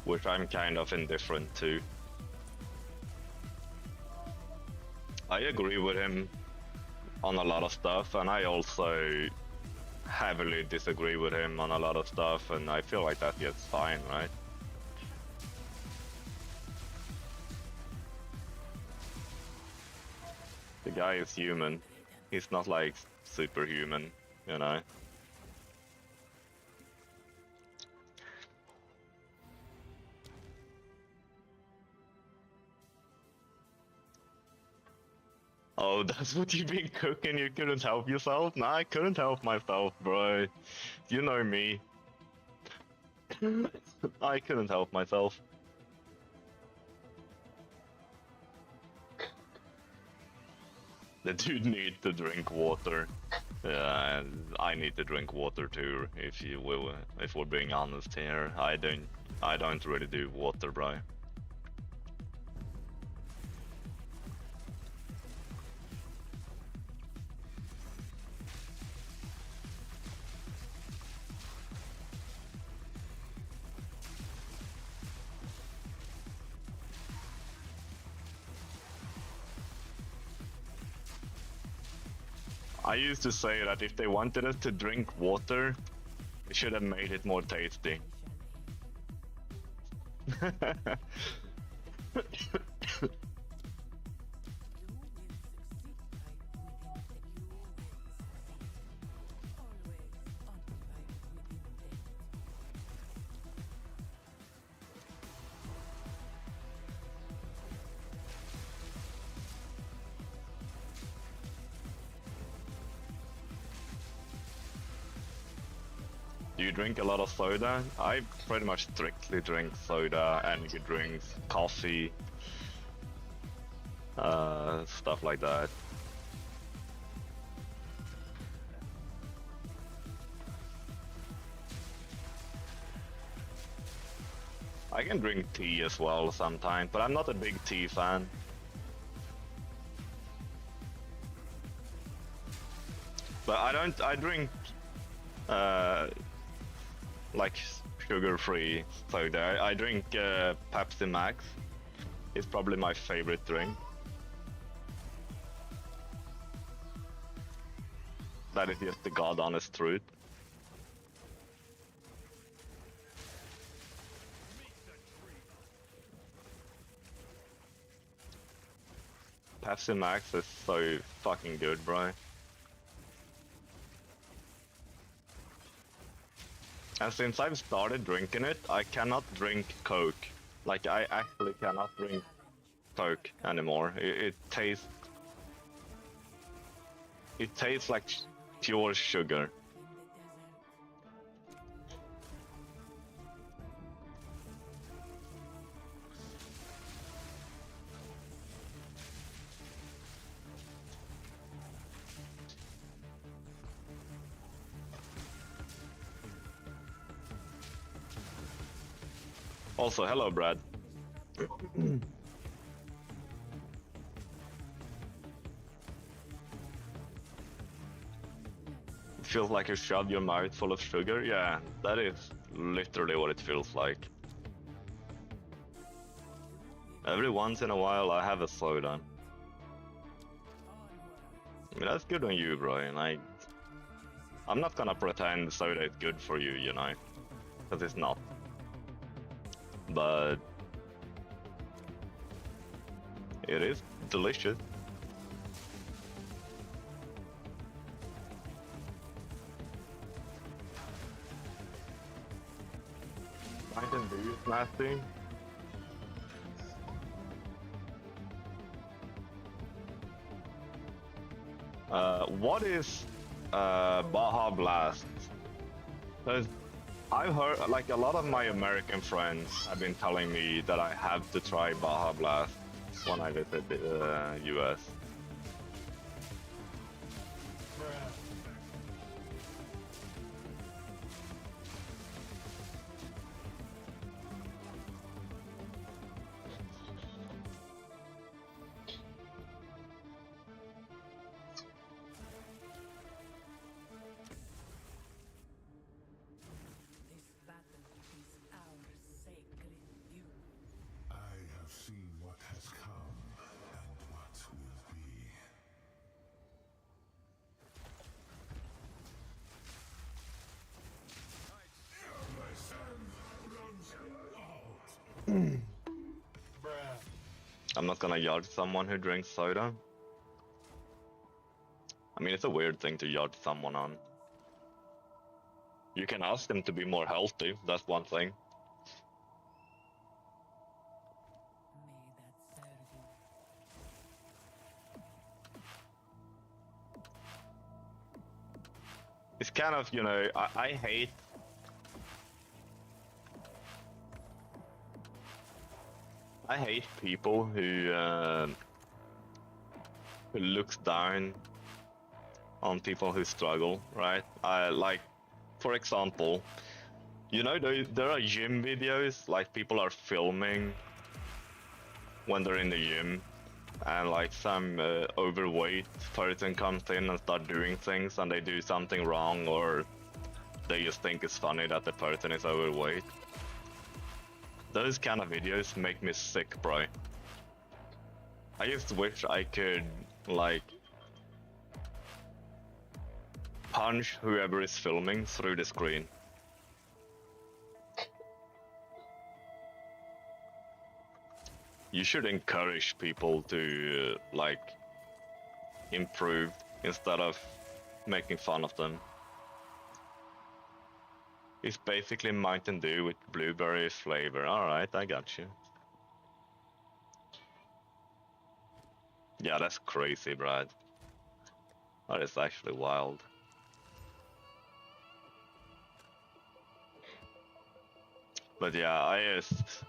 Which I'm kind of indifferent to. I agree with him on a lot of stuff, and I also heavily disagree with him on a lot of stuff, and I feel like that gets fine, right? The guy is human. He's not like superhuman, you know? Oh, that's what you've been cooking? You couldn't help yourself? Nah, I couldn't help myself, bro. You know me. I couldn't help myself. The dude needs to drink water. Yeah, I need to drink water too, if you will. If we're being honest here, I don't really do water, bro. I used to say that if they wanted us to drink water, they should have made it more tasty. Do you drink a lot of soda? I pretty much strictly drink soda, energy drinks, coffee, stuff like that. I can drink tea as well sometimes, but I'm not a big tea fan. But I drink like sugar-free soda. I drink Pepsi Max. It's probably my favorite drink. That is just the god honest truth. Pepsi Max is so fucking good, bro. And since I've started drinking it, I cannot drink Coke. Like, I actually cannot drink Coke anymore. It tastes It tastes like pure sugar. Also, hello, Brad. It feels like you shoved your mouth full of sugar. Yeah, that is literally what it feels like. Every once in a while, I have a soda. I mean, that's good on you, bro. And I'm not gonna pretend soda is good for you, you know, because it's not. But it is delicious. Mountain Dew is nasty. What is Baja Blast? Because I've heard, like, a lot of my American friends have been telling me that I have to try Baja Blast when I visit the US. This battle is our sacred due. I have seen what has come and what will be. My son runs out. I'm not gonna judge someone who drinks soda. I mean, it's a weird thing to judge someone on. You can ask them to be more healthy, that's one thing. May that serve you. It's kind of, you know, I hate... I hate people who looks down on people who struggle, right? Like, for example, you know, there are gym videos, like people are filming when they're in the gym, and like some overweight person comes in and start doing things, and they do something wrong, or they just think it's funny that the person is overweight. Those kind of videos make me sick, bro. I just wish I could, like, punch whoever is filming through the screen. You should encourage people to, like, improve instead of making fun of them. It's basically Mountain Dew with blueberry flavor. Alright, I got you. Yeah, that's crazy, Brad. That is actually wild. But yeah, I just...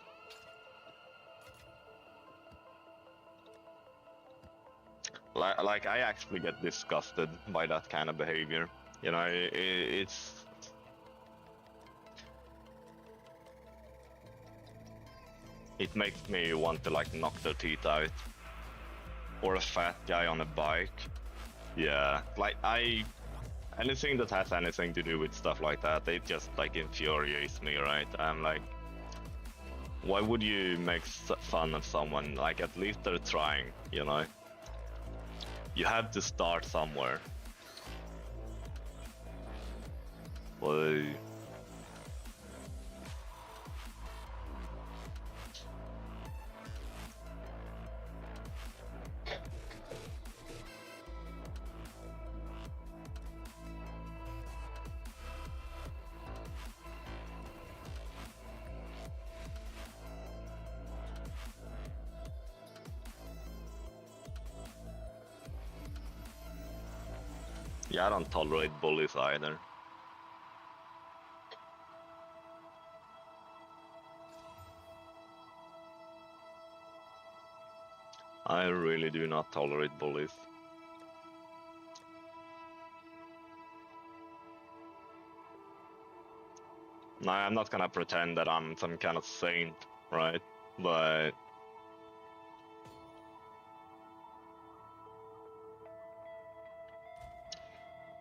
Like, I actually get disgusted by that kind of behavior. You know, it's... It makes me want to, like, knock their teeth out. Or a fat guy on a bike. Yeah, like, anything that has anything to do with stuff like that, it just, like, infuriates me, right? I'm like, why would you make fun of someone? Like, at least they're trying, you know? You have to start somewhere. Well, Yeah, I don't tolerate bullies either. I really do not tolerate bullies. No, I'm not gonna pretend that I'm some kind of saint, right? But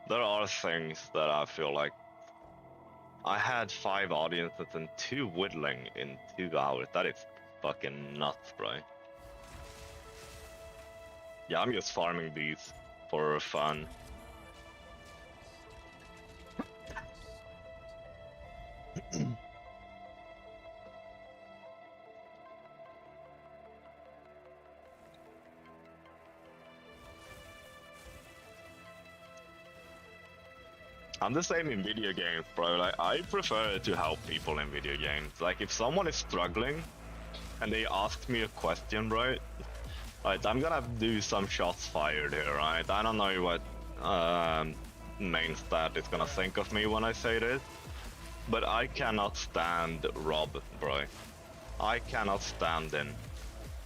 there are things that I feel like I had 5 audiences and 2 whittling in 2 hours. That is fucking nuts, bro. Yeah, I'm just farming these for fun. I'm the same in video games, bro. Like, I prefer to help people in video games. Like, if someone is struggling and they ask me a question, right? Right, I'm gonna do some shots fired here, right? I don't know what main stat is gonna think of me when I say this, but I cannot stand Rob, bro. I cannot stand him.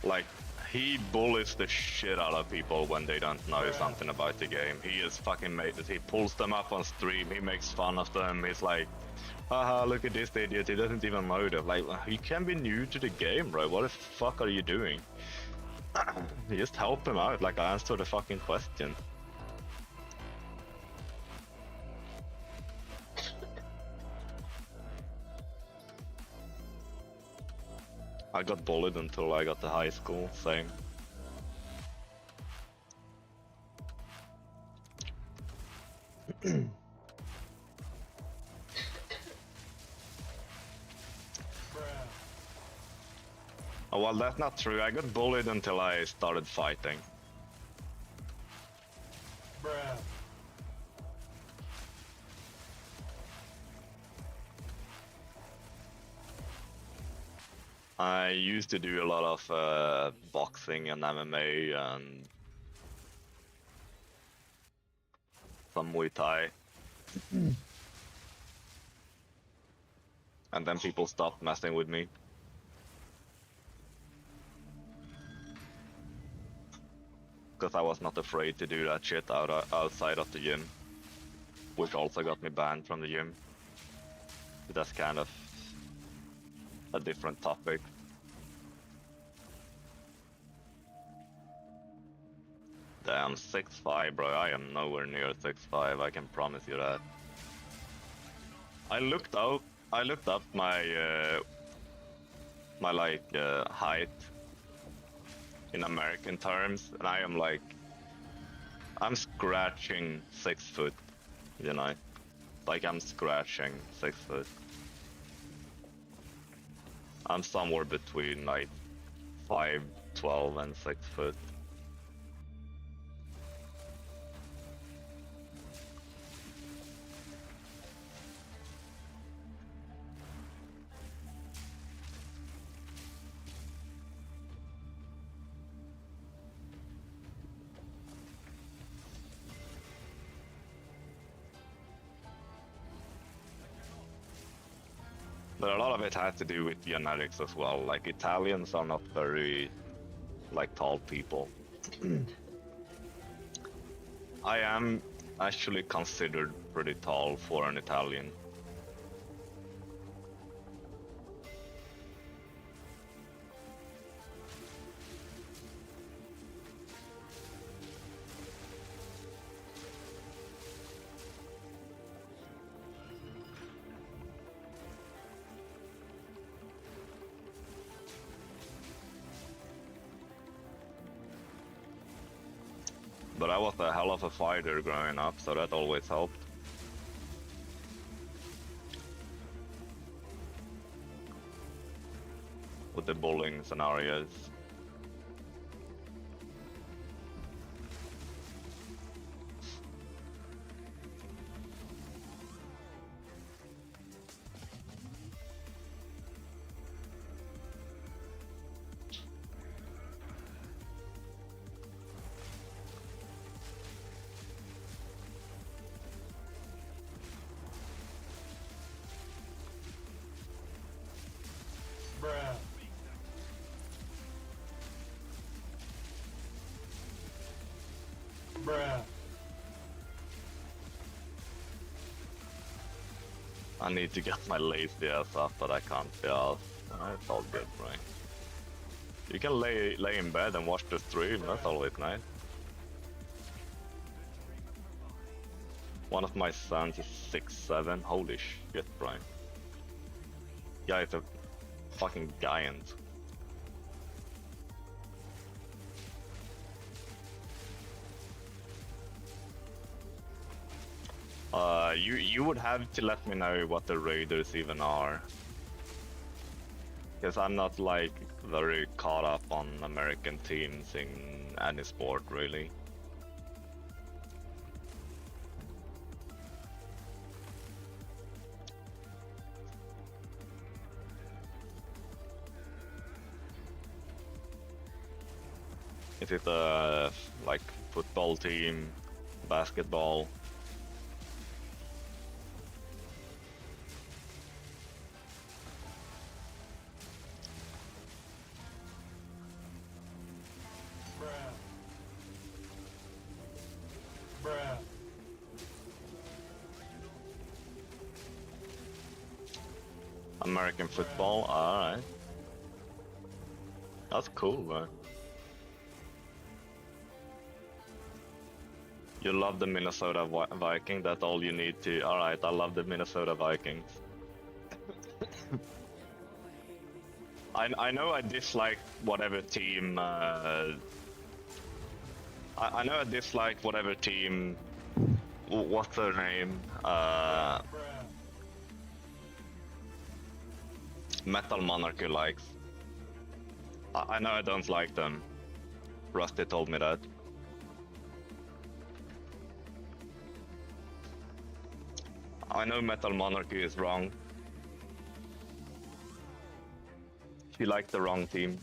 Like, he bullies the shit out of people when they don't know something about the game. He is fucking made it. He pulls them up on stream, he makes fun of them, he's like, haha, look at this idiot, he doesn't even know them. Like, you can be new to the game, bro. What the fuck are you doing? Just help him out, like, answer the fucking question. I got bullied until I got to high school, same. Oh, well, that's not true. I got bullied until I started fighting. I used to do a lot of boxing and MMA and some Muay Thai. And then people stopped messing with me. Because I was not afraid to do that shit outside of the gym. Which also got me banned from the gym. But that's kind of a different topic. Damn, 6'5", bro. I am nowhere near 6'5", I can promise you that. I looked up my height in American terms, and I am like, I'm scratching 6 foot, you know? Like, I'm scratching 6 foot. I'm somewhere between like 5'12" and 6 foot. But a lot of it has to do with genetics as well. Like, Italians are not very, like, tall people. I am actually considered pretty tall for an Italian. But I was a hell of a fighter growing up, so that always helped. With the bullying scenarios. I need to get my lazy ass up, but I can't be asked. It's all good, right? You can lay in bed and watch the stream, that's always nice. One of my sons is 6'7", holy shit, Brian. Yeah, it's a fucking giant. You would have to let me know what the raiders even are. Because I'm not like very caught up on American teams in any sport really. Is it a like football team, basketball? American football, alright. That's cool, man. You love the Minnesota Vikings, that's all you need to... Alright, I love the Minnesota Vikings. I know I dislike whatever team... I know I dislike whatever team... What's their name? Metal Monarchy likes. I know I don't like them. Rusty told me that. I know Metal Monarchy is wrong. She liked the wrong team.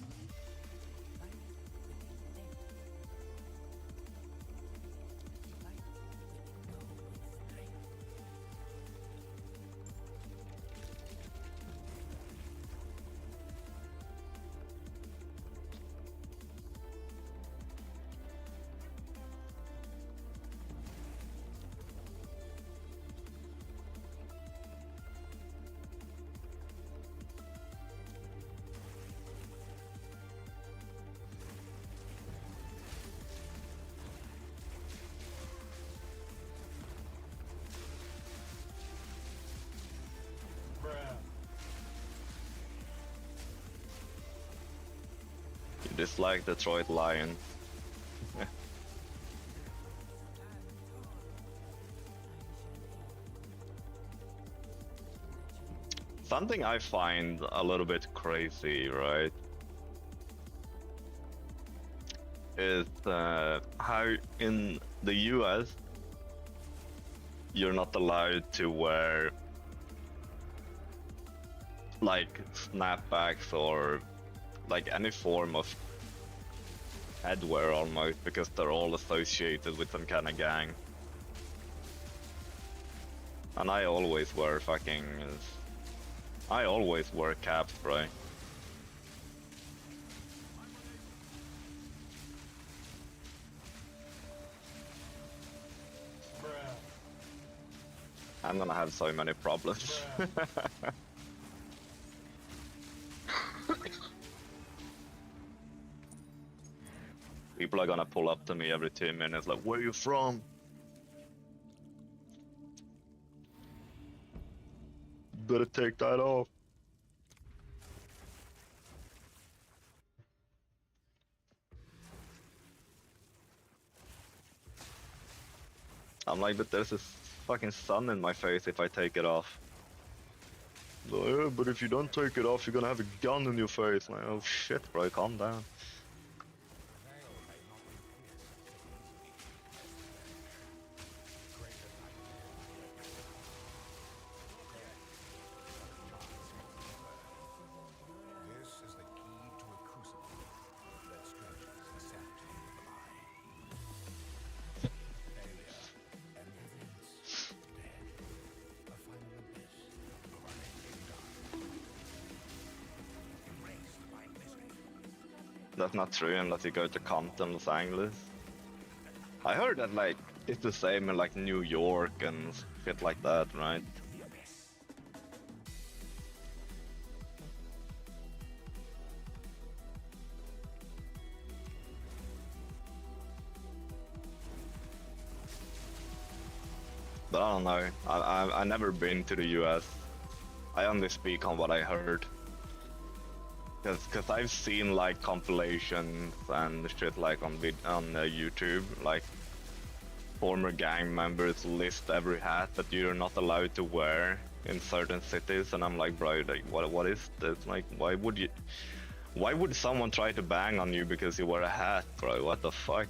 You dislike Detroit Lions. Something I find a little bit crazy, right? Is how in the US you're not allowed to wear like snapbacks or like any form of headwear almost, because they're all associated with some kind of gang. And I always wear caps, bro. I'm gonna have so many problems. People are gonna pull up to me every 2 minutes like, where you from? Better take that off. I'm like, but there's this fucking sun in my face if I take it off. Oh, yeah, but if you don't take it off, you're gonna have a gun in your face. Like, oh shit, bro, calm down. That's not true unless you go to Compton, Los Angeles. I heard that like it's the same in like New York and shit like that, right? But I don't know. I never been to the US. I only speak on what I heard. Cause I've seen like compilations and shit like on YouTube, like former gang members list every hat that you're not allowed to wear in certain cities, and I'm like, bro, like, what is this? Like, why would someone try to bang on you because you wear a hat, bro? What the fuck?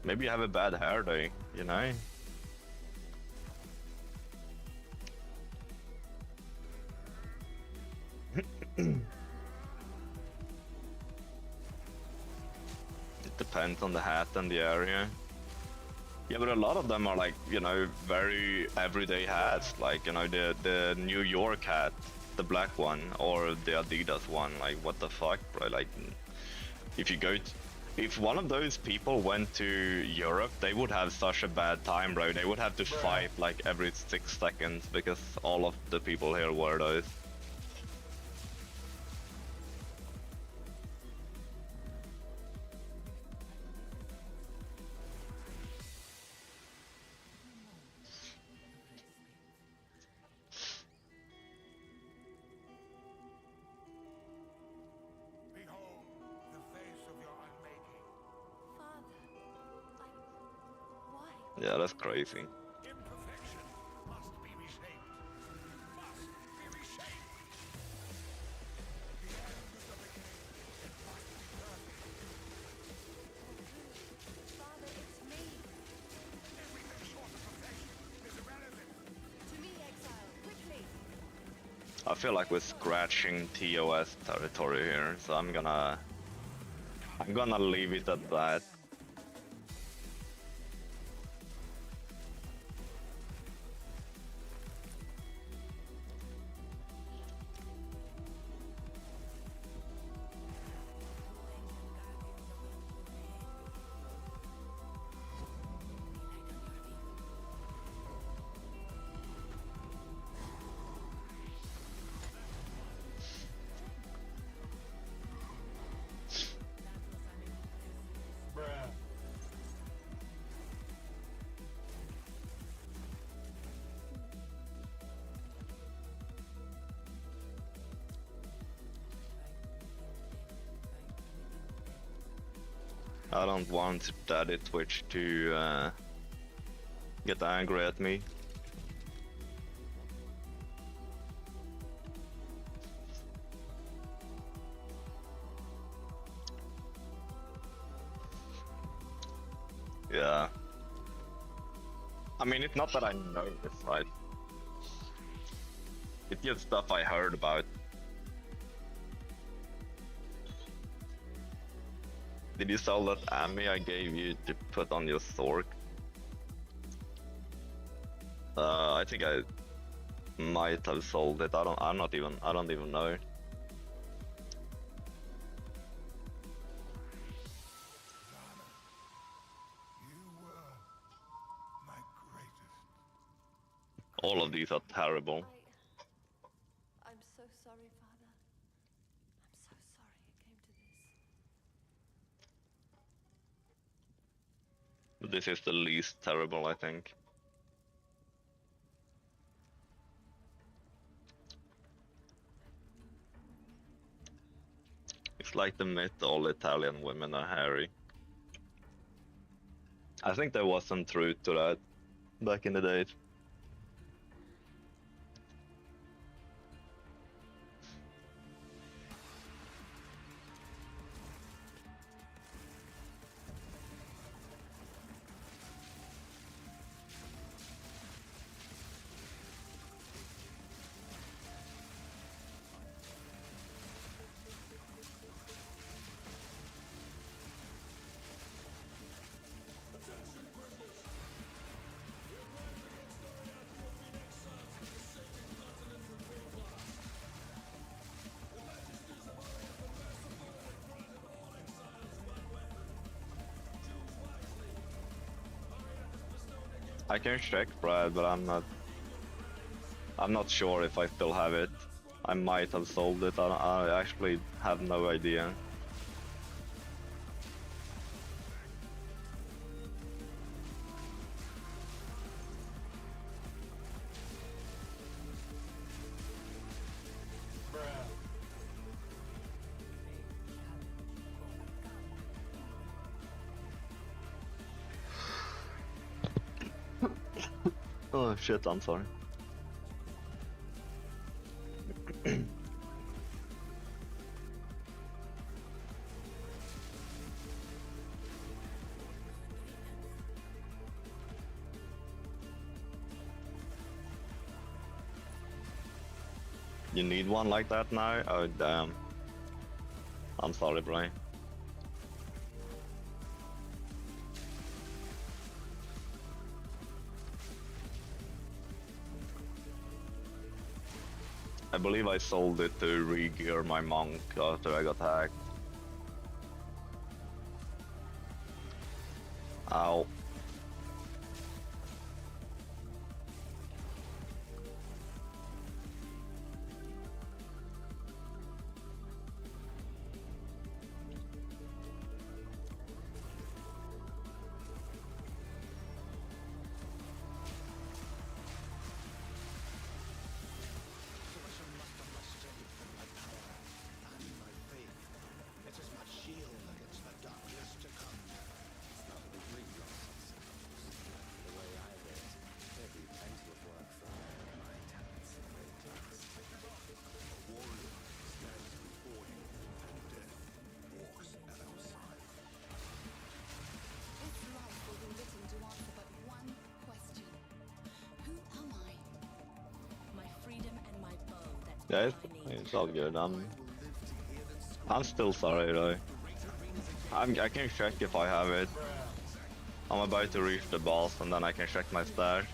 Maybe you have a bad hair day, you know? It depends on the hat and the area. Yeah, but a lot of them are like, you know, very everyday hats, like, you know, the New York hat, the black one, or the Adidas one. Like, what the fuck, bro? Like, if you go if one of those people went to Europe, they would have such a bad time, bro. They would have to fight like every 6 seconds because all of the people here wear those. Behold the face of your unmaking. Why? Yeah, that's crazy. Imperfection must be reshaped. Must be reshaped. The end of the game must be perfect. Father, it's me. Everything short of perfection is irrelevant. To me, exile, quickly. I feel like we're scratching TOS territory here, so I'm gonna leave it at that. I don't want Daddy Twitch to get angry at me. Yeah. I mean, it's not that I know this side. It's just stuff I heard about. Did you sell that Ami I gave you to put on your sword? I think I might have sold it. I don't even know. You were my greatest. All of these are terrible. I'm so sorry, Father. I'm so sorry it came to this. But this is the least terrible, I think. It's like the myth all Italian women are hairy. I think there was some truth to that back in the days. I can check, Brad, but I'm not sure if I still have it. I might have sold it. I actually have no idea. Oh shit, I'm sorry. You need one like that now? Oh damn. I'm sorry, Brian. I believe I sold it to re-gear my monk after I got hacked. Ow. Tuition must of my strength and my power, and my faith. It is my shield against the darkness to come. Not with great loss of suppose. The way I live, there'd be plenty of work for me and my talents in great class. A warrior stands before you, and death walks at our side. This life will be written to answer but one question. Who am I? My freedom and my bow, that's Yeah, all I need. it's all good. I'm still sorry though. I can check if I have it. I'm about to reach the boss and then I can check my stash.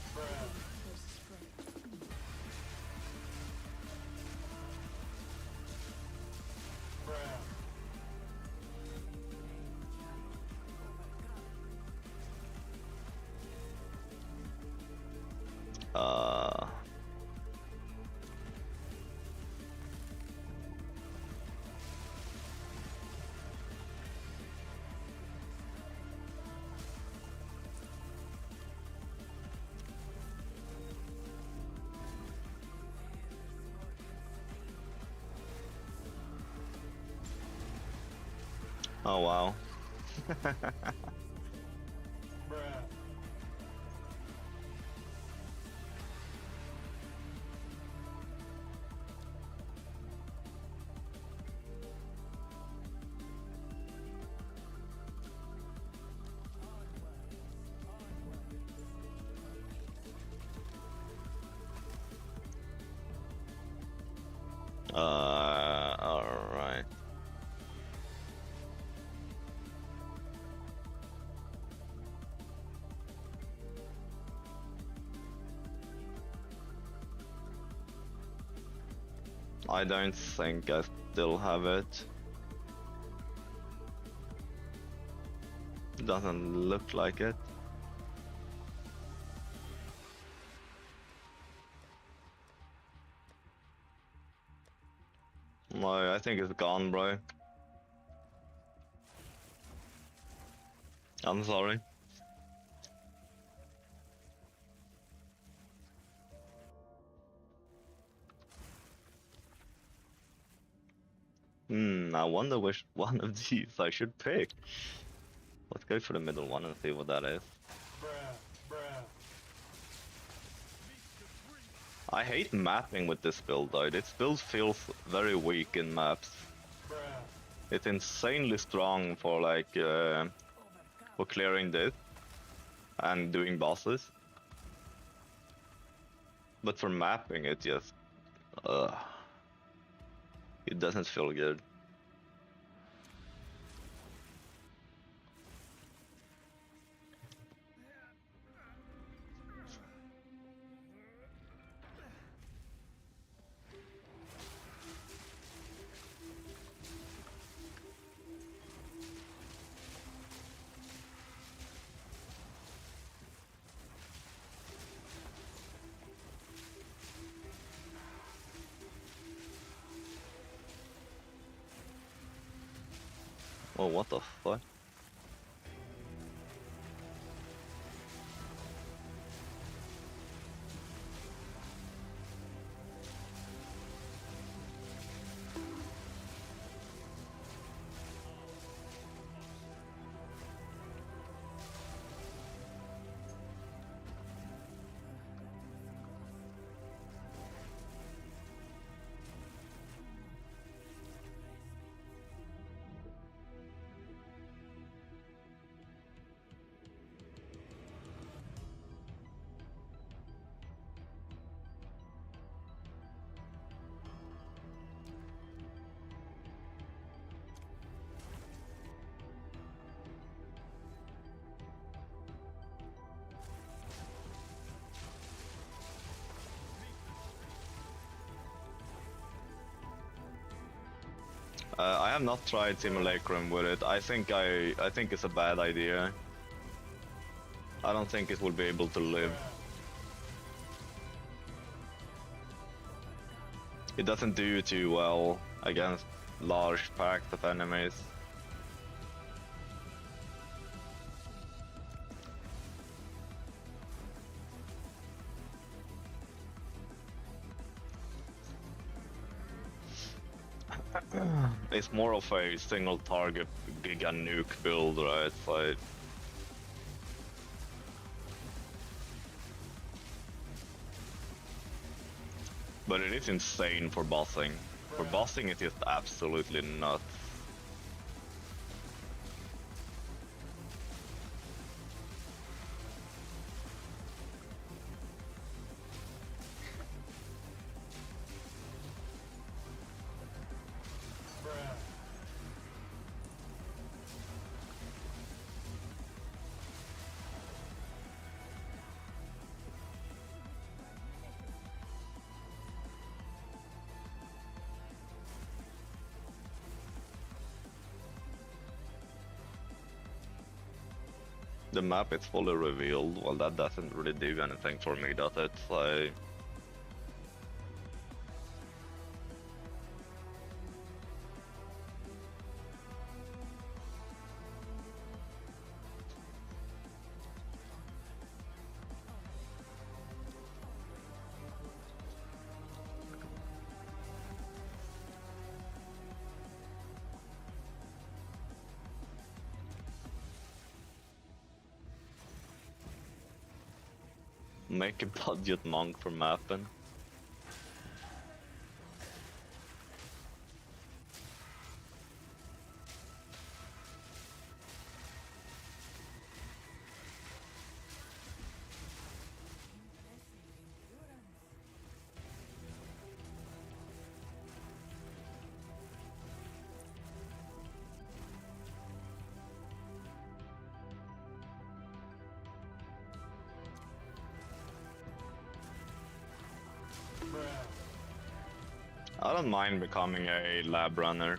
Oh wow. Alright. I don't think I still have it. Doesn't look like it. No, I think it's gone, bro. I'm sorry. I wonder which one of these I should pick. Let's go for the middle one and see what that is. I hate mapping with this build though. This build feels very weak in maps. It's insanely strong for like for clearing this and doing bosses. But for mapping it just it doesn't feel good. Oh, what the fuck? I have not tried Simulacrum with it. I think it's a bad idea. I don't think it will be able to live. It doesn't do too well against large packs of enemies. It's more of a single target giga nuke build, right? So but it is insane for bossing. For bossing it is absolutely nuts. The map is fully revealed. Well, that doesn't really do anything for me, does it? So make a budget monk for mapping. I don't mind becoming a lab runner.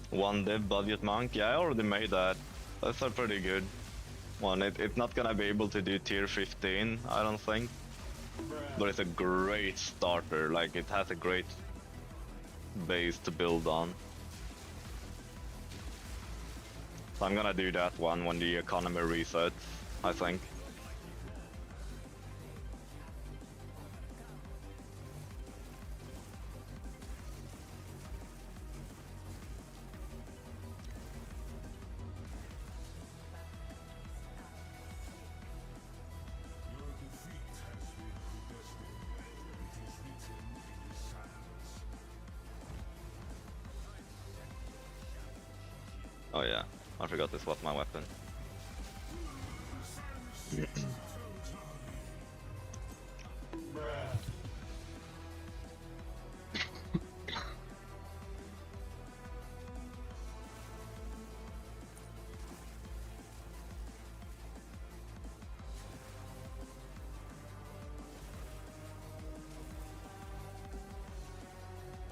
One dev budget monk, yeah, I already made that. That's a pretty good one. It's not gonna be able to do tier 15, I don't think. But it's a great starter, like it has a great base to build on. So I'm gonna do that one when the economy resets, I think. Oh yeah, I forgot this was my weapon.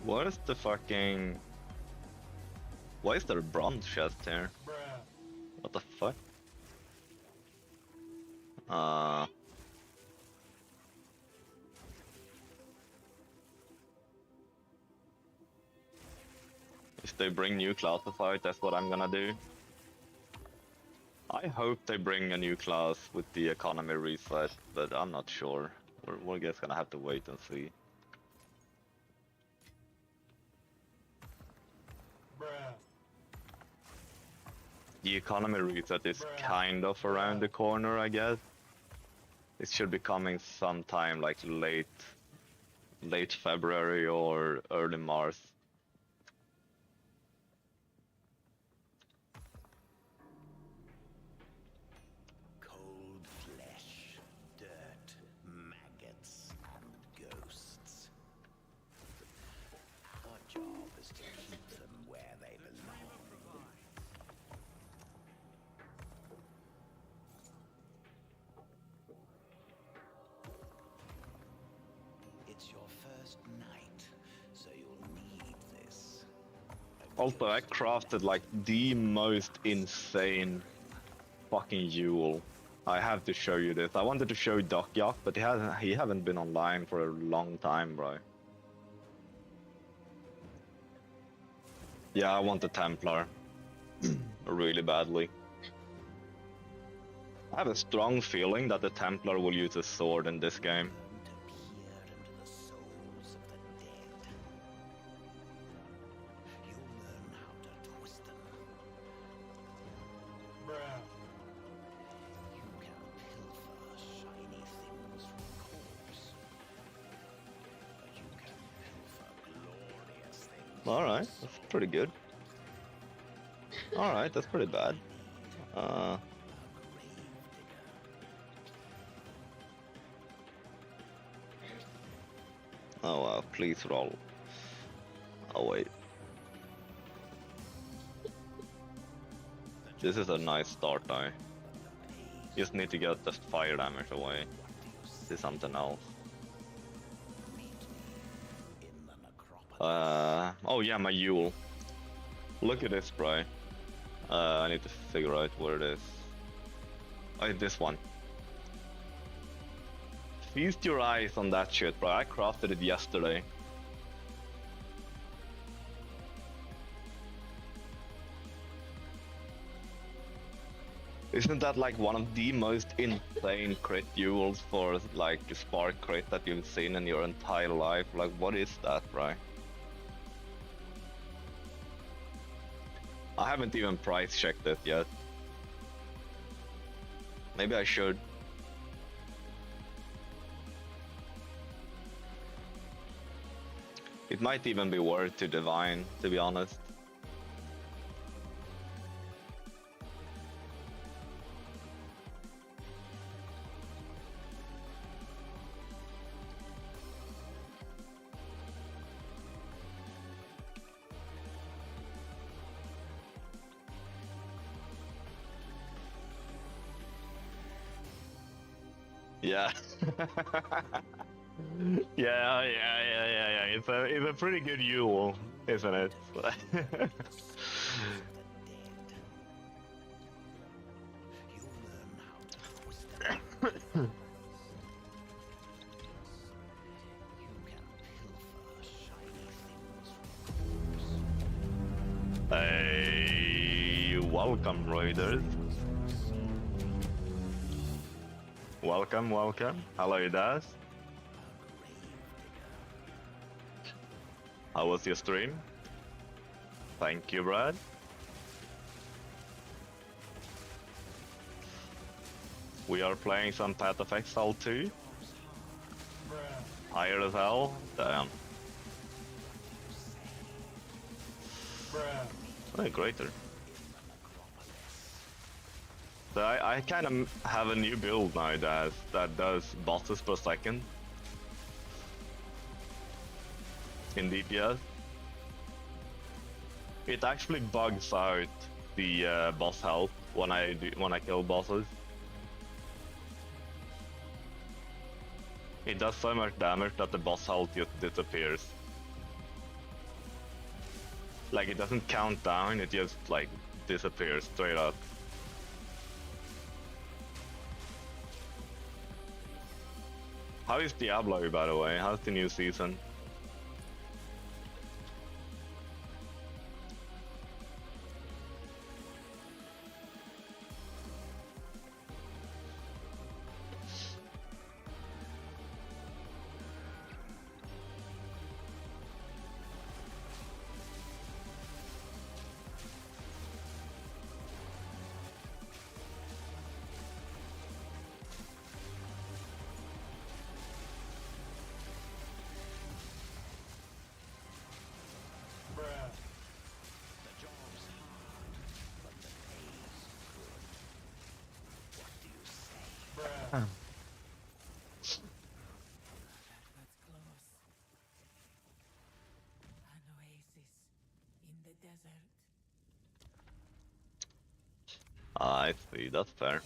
What is the fucking... Why is there a bronze chest here? What the fuck? If they bring new classified, that's what I'm gonna do. I hope they bring a new class with the economy reset, but I'm not sure. We're just gonna have to wait and see. The economy reset is kind of around the corner, I guess. It should be coming sometime like late February or early March. Cold Also, I crafted like the most insane fucking Yule. I have to show you this. I wanted to show Dockyok, but he haven't been online for a long time, bro. Yeah, I want the Templar really badly. I have a strong feeling that the Templar will use a sword in this game. To peer into the souls of the dead. You'll learn how to twist them. You can pilfer shiny things from corpse. But you can pilfer glorious things. Alright, that's pretty good. Alright, that's pretty bad. Oh wow, please roll. Oh wait. This is a nice start though. Just need to get the fire damage away. Do something else. Oh yeah, my Yule. Look at this, bro. I need to figure out where it is. Oh, it's this one. Feast your eyes on that shit, bro. I crafted it yesterday. Isn't that like one of the most insane crit duels for like spark crit that you've seen in your entire life? Like, what is that, bro? I haven't even price checked it yet. Maybe I should. It might even be worth to divine, to be honest. Yeah. yeah. It's a pretty good Yule, isn't it? Hey, welcome, Raiders. Welcome. Hello, Das. How was your stream? Thank you, Brad. We are playing some Path of Exile 2. Tired as hell. Damn. Oh, greater. So I kind of have a new build now that does bosses per second in DPS. It actually bugs out the boss health when I kill bosses. It does so much damage that the boss health just disappears. Like, it doesn't count down, it just like disappears straight up. How is Diablo, by the way? How's the new season? That's close. An oasis in the desert. I see, that's fair.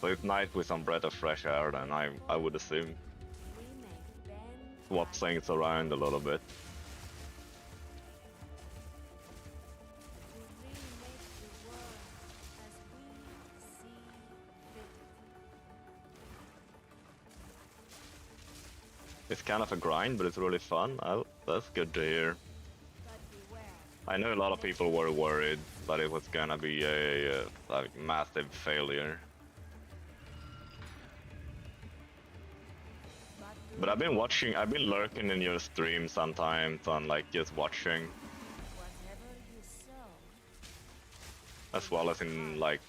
So it's nice with some breath of fresh air, then I would assume. We make Ben Swap things around a little bit. we remake the world as we see fit. It's kind of a grind, but it's really fun. Oh, that's good to hear. But beware, I know a lot of people were worried that it was gonna be a like massive failure. But I've been watching, I've been lurking in your stream sometimes on like just watching, whatever you sow, as well as in like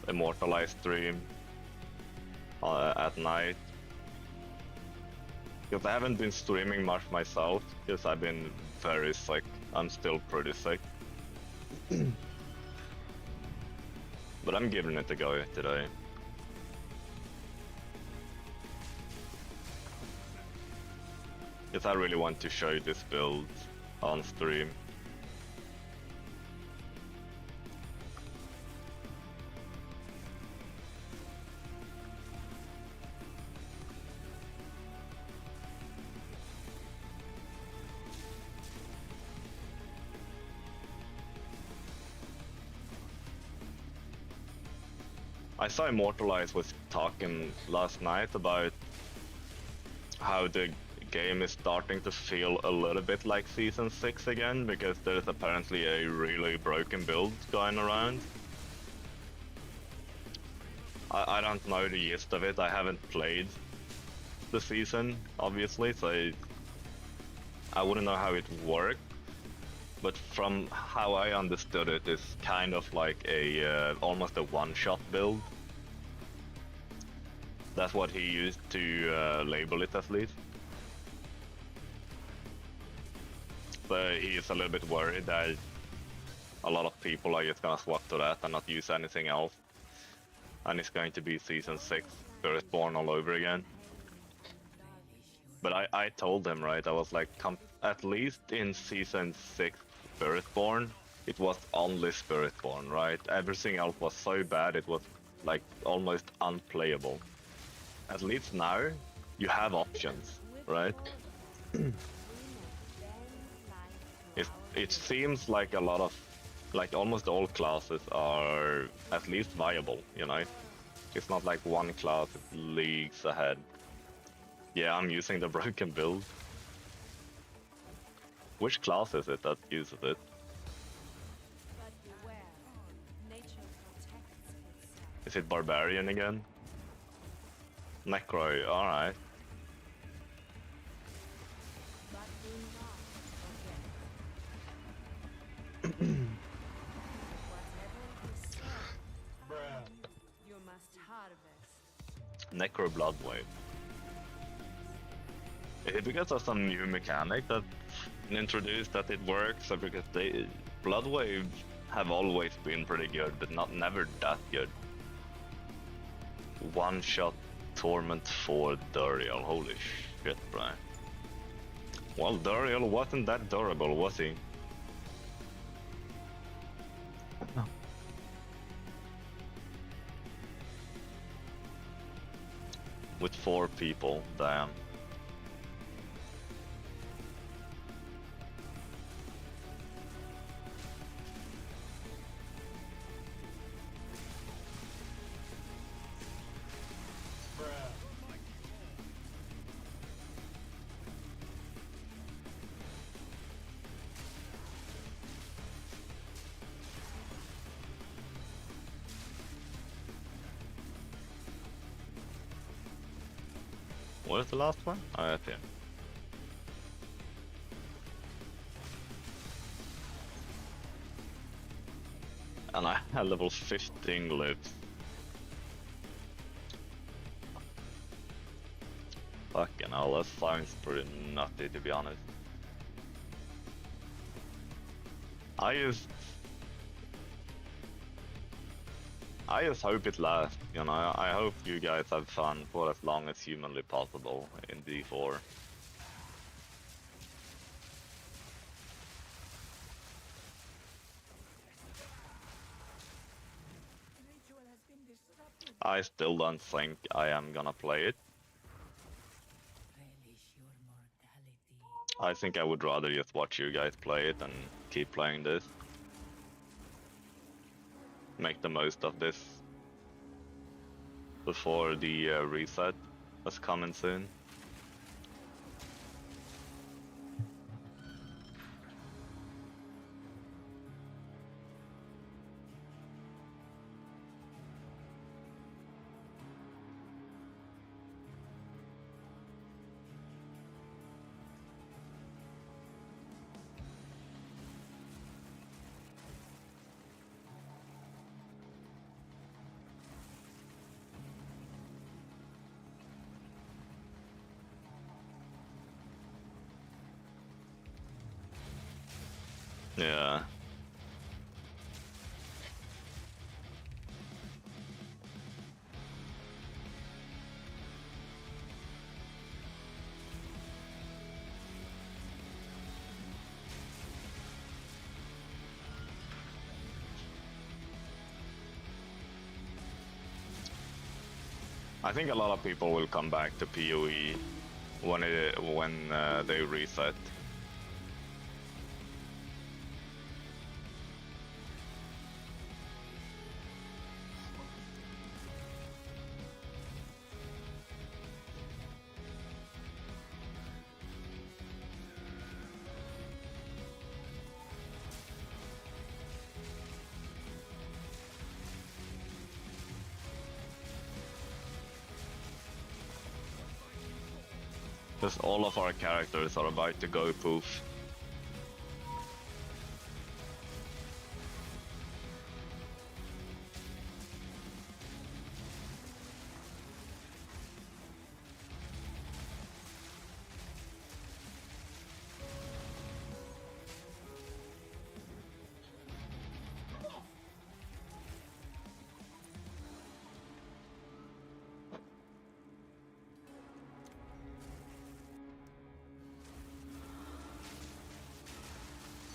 Immortalized stream at night. Because I haven't been streaming much myself, because I've been very sick. I'm still pretty sick. But I'm giving it a go today. Because I really want to show this build on stream. I saw Immortalized was talking last night about how the game is starting to feel a little bit like Season 6 again, because there's apparently a really broken build going around. I don't know the gist of it, I haven't played the season, obviously, so I wouldn't know how it worked. But from how I understood it, it's kind of like a almost a one-shot build. That's what he used to label it, at least. But he's a little bit worried that a lot of people are just gonna swap to that and not use anything else. And it's going to be Season 6 Earthborn all over again. But I told him, right, I was like, at least in Season 6 Spiritborn, it was only Spiritborn, right? Everything else was so bad, it was like almost unplayable. At least now, you have options, right? It seems like a lot of, like almost all classes are at least viable, you know? It's not like one class is leagues ahead. Yeah, I'm using the broken build. Which class is it that uses it? but beware, nature protects itself. Is it Barbarian again? Necro, alright. But do not forget. Whatever you sow, you must harvest. Necro Bloodwave. Is it because of some new mechanic that introduced that it works, or because Bloodwave have always been pretty good, but never that good. One shot Torment for Duriel, holy shit, bro. Well, Duriel wasn't that durable, was he? With 4 people, damn. What is the last one? Oh, that's here. And I had level 15 lives. Fucking hell, that sounds pretty nutty, to be honest. I just hope it lasts, you know. I hope you guys have fun for as long as humanly possible in D4. I still don't think I am gonna play it. Relish your mortality. I think I would rather just watch you guys play it and keep playing this. Make the most of this before the reset that's coming soon. Yeah. I think a lot of people will come back to PoE when they reset. Because all of our characters are about to go poof.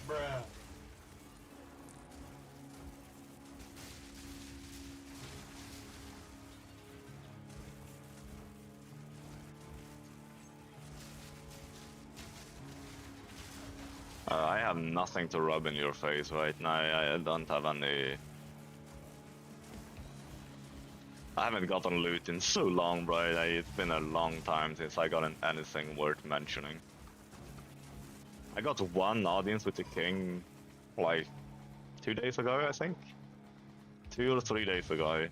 Bruh. I have nothing to rub in your face right now. I don't have any. I haven't gotten loot in so long, bro. It's been a long time since I got anything worth mentioning. I got one audience with the king, like 2 days ago, I think. 2 or 3 days ago.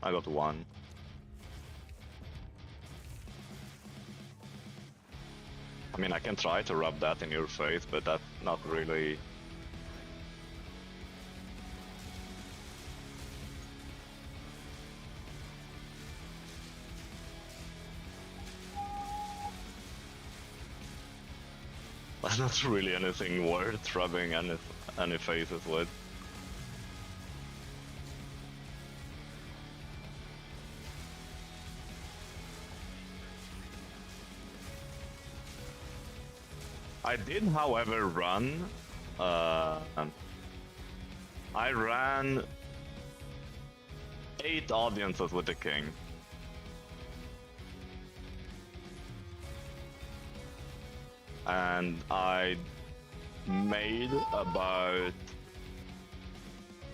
I got one. I mean, I can try to rub that in your face, but that's not really... That's not really anything worth rubbing any faces with. I did, however, run. I ran 8 audiences with the king. And I made about...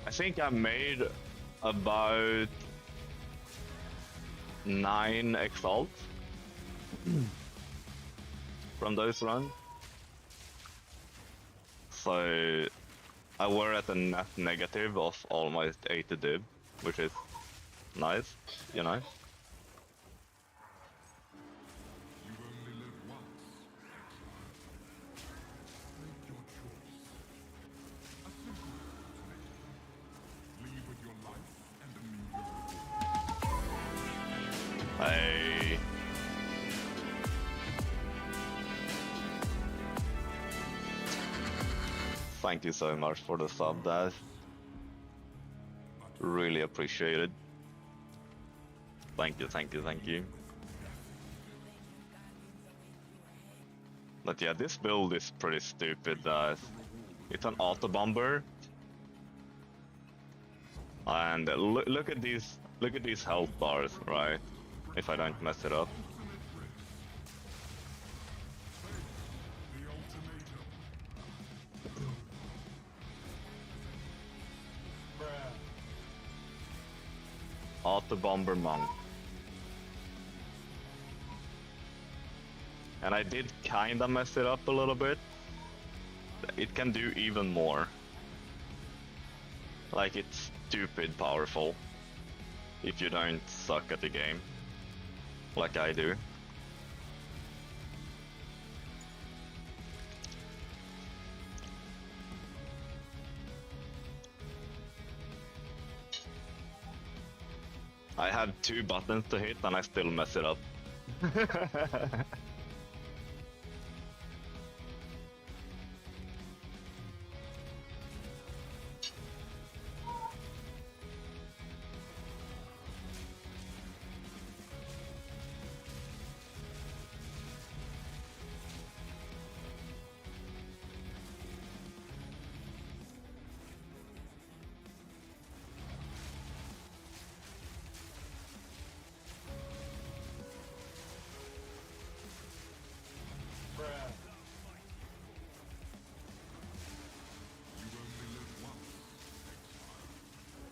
I think I made about 9 exalts from those runs. So I were at a net negative of almost 80 dib, which is nice, you know. You only live once. Make your choice. A simple one to make. Leave with your life and a new reward. Hey. Thank you so much for the sub, Dad. Really appreciate it. Thank you, thank you, thank you. But yeah, this build is pretty stupid. It's an Autobomber And look at these health bars, right? If I don't mess it up. Autobomber Monk. And I did kinda mess it up a little bit. It can do even more. Like, it's stupid powerful if you don't suck at the game like I do. I have 2 buttons to hit and I still mess it up.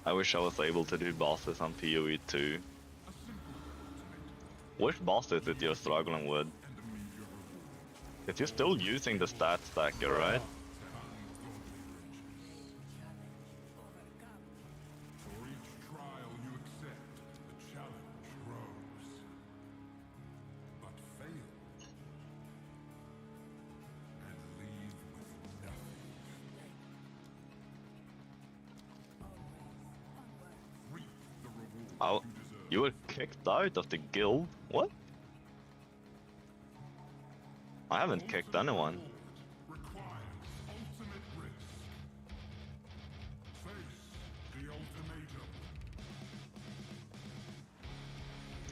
I wish I was able to do bosses on PoE too. Which boss is it you're struggling with? If you're still using the stat stacker, right? For each trial you accept, the challenge grows. But fail, and leave with nothing. Reap the reward Oh, you deserve. you were kicked out of the guild? What? I haven't kicked anyone. Requires ultimate risk. Face the ultimatum.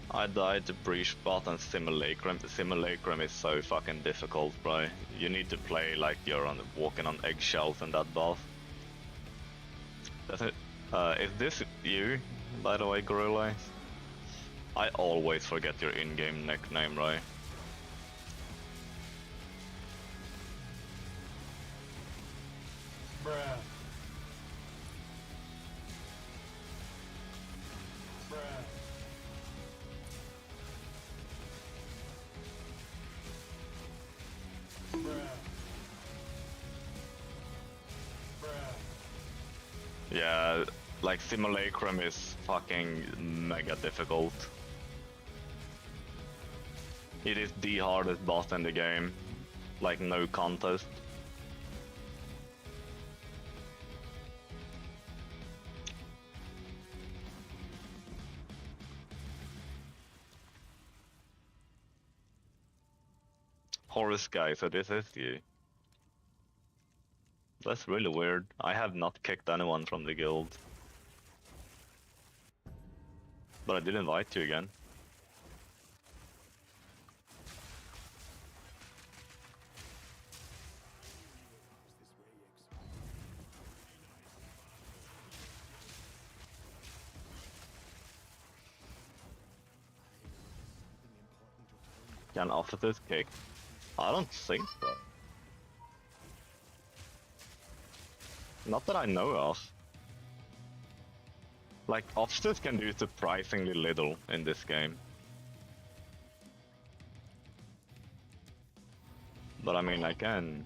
I died to Breach Bot and Simulacrum. Simulacrum is so fucking difficult, bro. You need to play like you're walking on eggshells in that boss. Does it, is this you, by the way, Gorilla? I always forget your in-game nickname, right? Bruh. Bruh. Bruh. Bruh. Yeah, like Simulacrum is fucking mega difficult. It is the hardest boss in the game. Like, no contest. Horus guy, so this is you. That's really weird. I have not kicked anyone from the guild. But I did invite you again. Can officers kick? I don't think so. Not that I know of. Like, officers can do surprisingly little in this game. But I mean, I can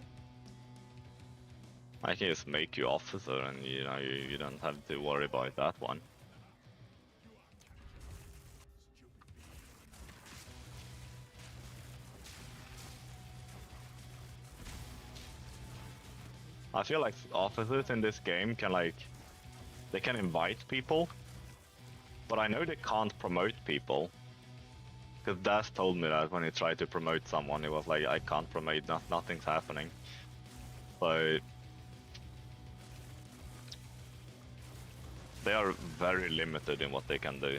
just make you officer and you know, you don't have to worry about that one. I feel like officers in this game can they can invite people, but I know they can't promote people. Because Das told me that when he tried to promote someone, he was like, I can't promote, nothing's happening. So they are very limited in what they can do.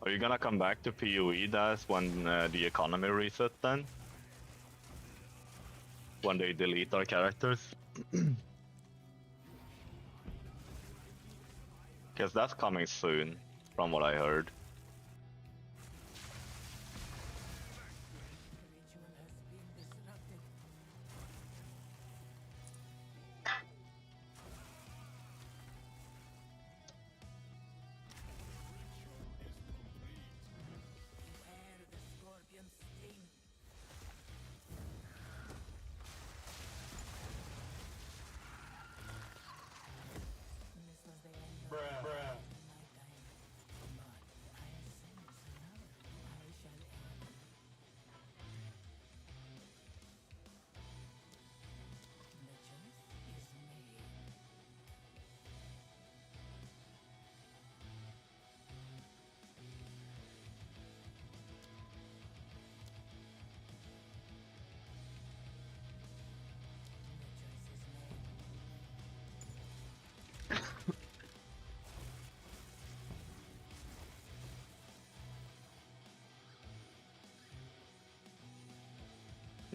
Are you gonna come back to PoE Das when the economy reset then? When they delete our characters? Because that's coming soon, from what I heard. The ritual has been disrupted. Beware the scorpion sting. This was the end of my time. But I sense another. I shall end. The choice is made. The choice is made.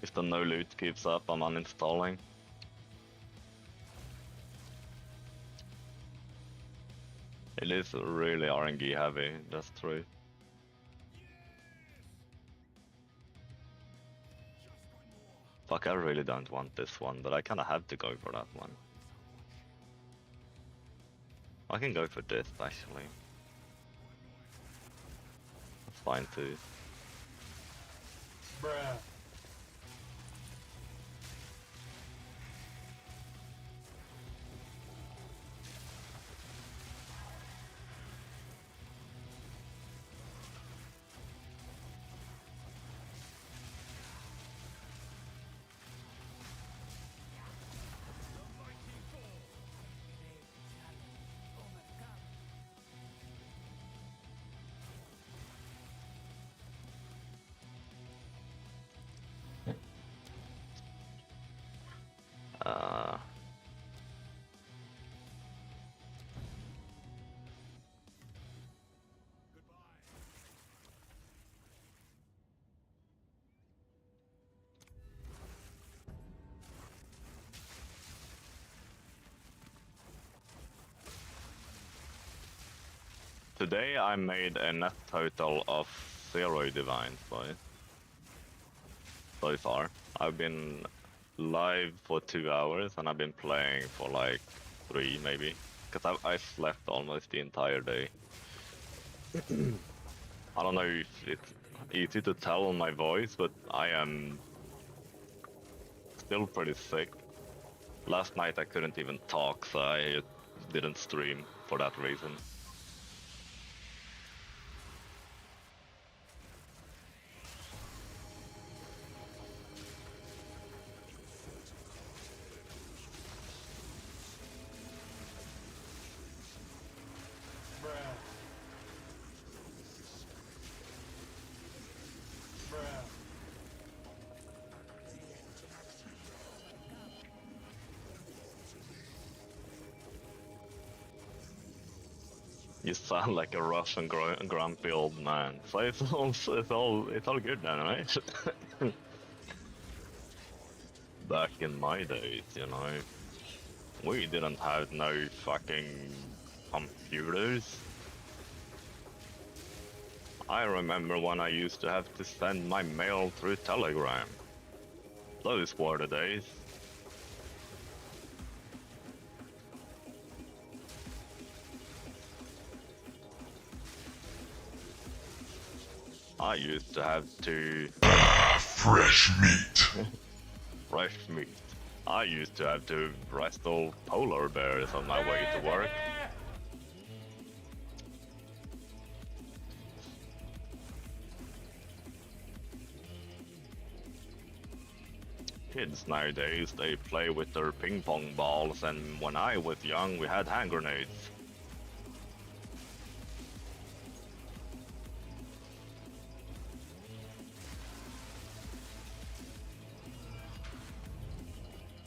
If the no loot keeps up, I'm uninstalling. It is really RNG heavy, that's true. Fuck, I really don't want this one, but I kinda have to go for that one. I can go for this, actually. That's fine too. Overcome. Uh... Today I made a net total of 0 divines so far. I've been live for 2 hours and I've been playing for like 3 maybe. Because I slept almost the entire day. I don't know if it's easy to tell on my voice, but I am still pretty sick. Last night I couldn't even talk, so I didn't stream for that reason. You sound like a rough and grumpy old man. So it's all good then, right? Back in my days, you know, we didn't have no fucking computers. I remember when I used to have to send my mail through Telegram. Those were the days. I used to have to... Fresh meat. Fresh meat. I used to have to wrestle polar bears on my way to work. Kids nowadays, they play with their ping pong balls, and when I was young, we had hand grenades.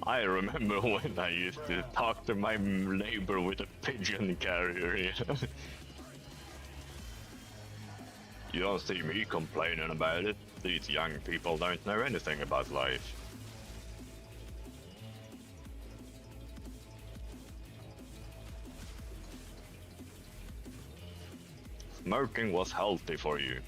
I remember when I used to talk to my neighbor with a pigeon carrier. You don't see me complaining about it. These young people don't know anything about life. Smoking was healthy for you.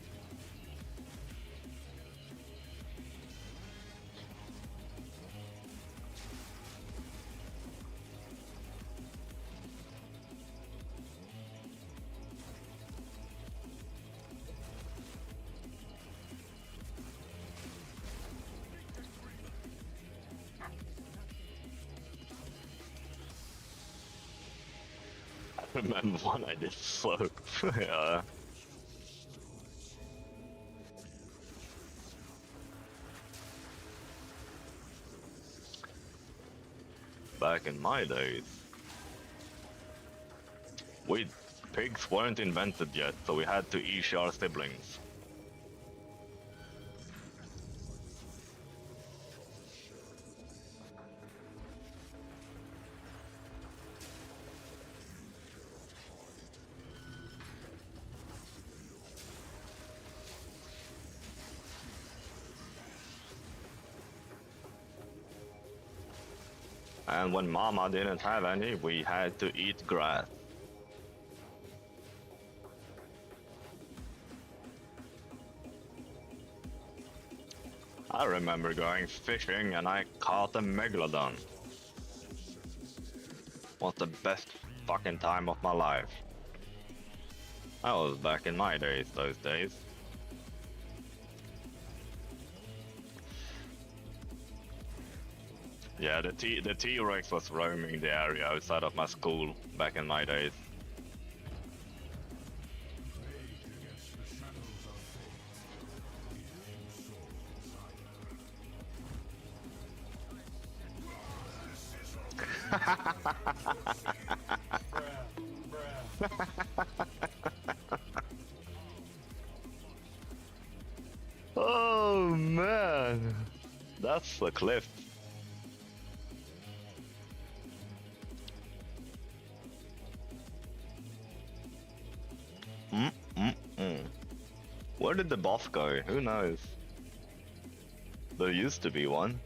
I remember when I did slope. Yeah. Back in my days, pigs weren't invented yet, so we had to eat our siblings. And when Mama didn't have any, we had to eat grass. I remember going fishing and I caught a megalodon. Was the best fucking time of my life. I was back in my days, those days. Yeah, the T-Rex was roaming the area outside of my school back in my days. Oh man, that's the cliff. Where did the boss go? Who knows? There used to be one.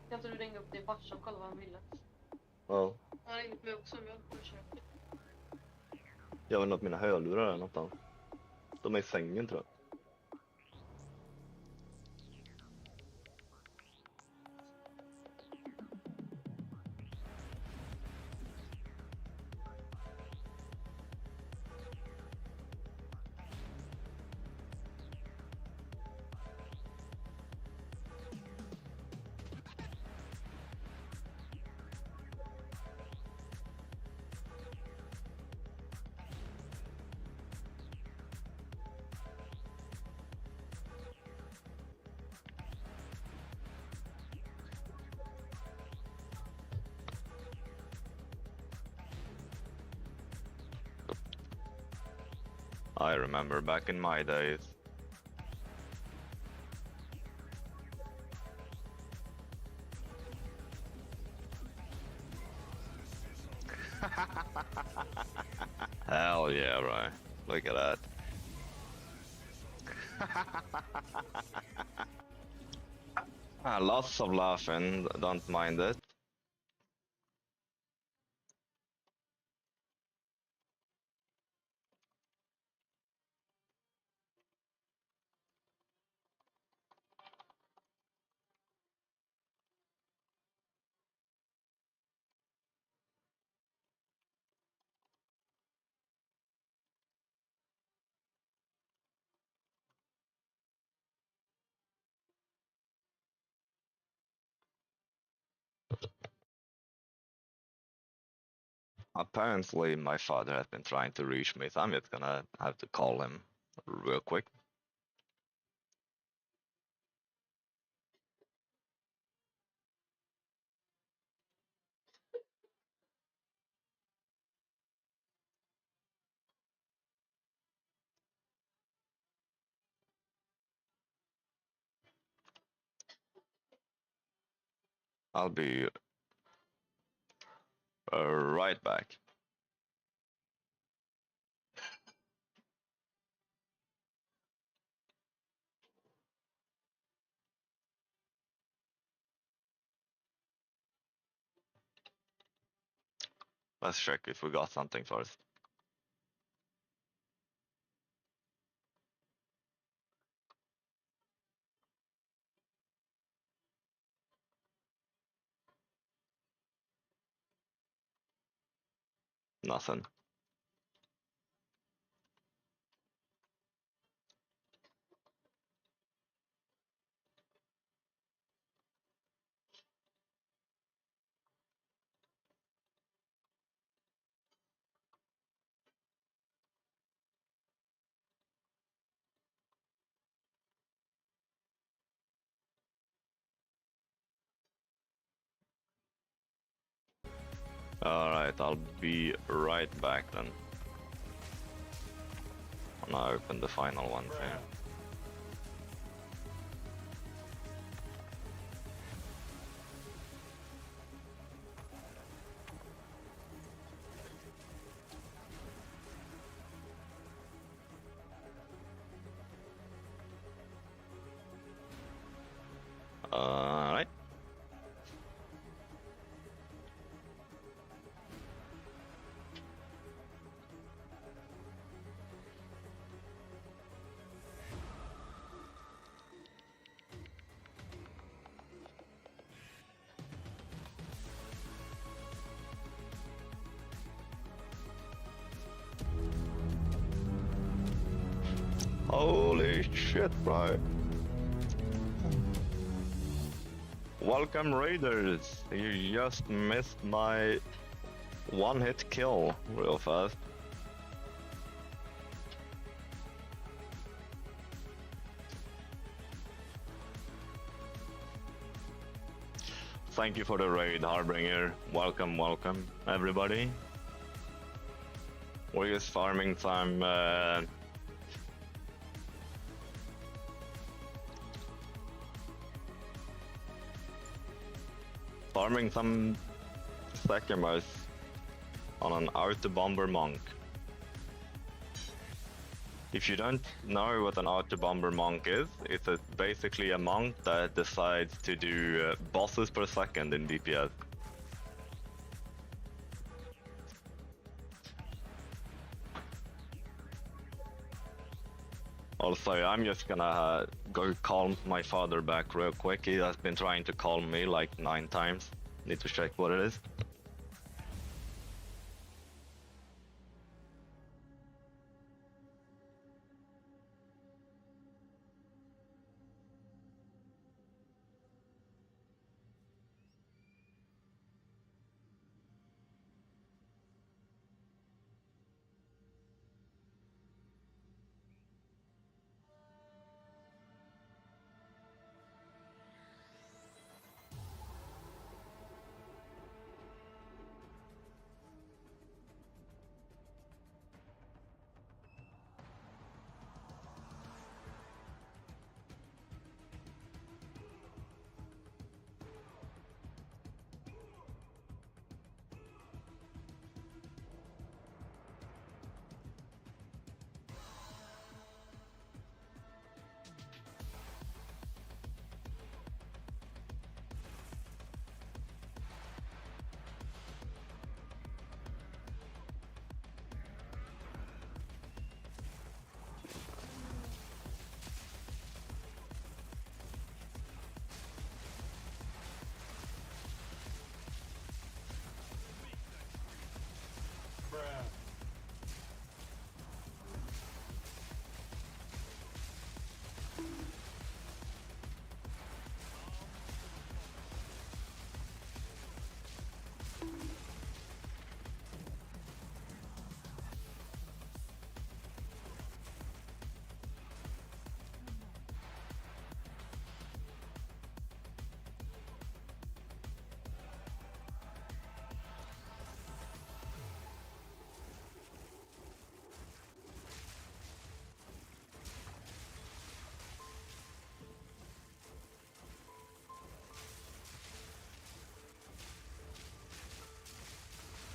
Kan inte du ringa upp din farsa och kolla vad han ville? Ja. Han ringde mig också om jag på köket. Jag vet inte att mina hörlurar är någonstans. De är i sängen tror jag. I remember back in my days. Hell yeah, right. Look at that. Lots of laughing, don't mind it. Apparently, my father has been trying to reach me, so I'm just gonna have to call him real quick. I'll be right back. Let's check if we got something first. Nothing. Alright, I'll be right back then. When I open the final ones here. Alright. Holy shit, bro. Welcome Raiders. You just missed my one-hit kill real fast. Thank you for the raid, Harbinger. Welcome, welcome, everybody. We're just farming some Sekimos on an Autobomber Monk. If you don't know what an Autobomber Monk is, it's basically a monk that decides to do bosses per second in DPS. Also, I'm just gonna go call my father back real quick. He has been trying to call me like 9 times. Need to check what it is.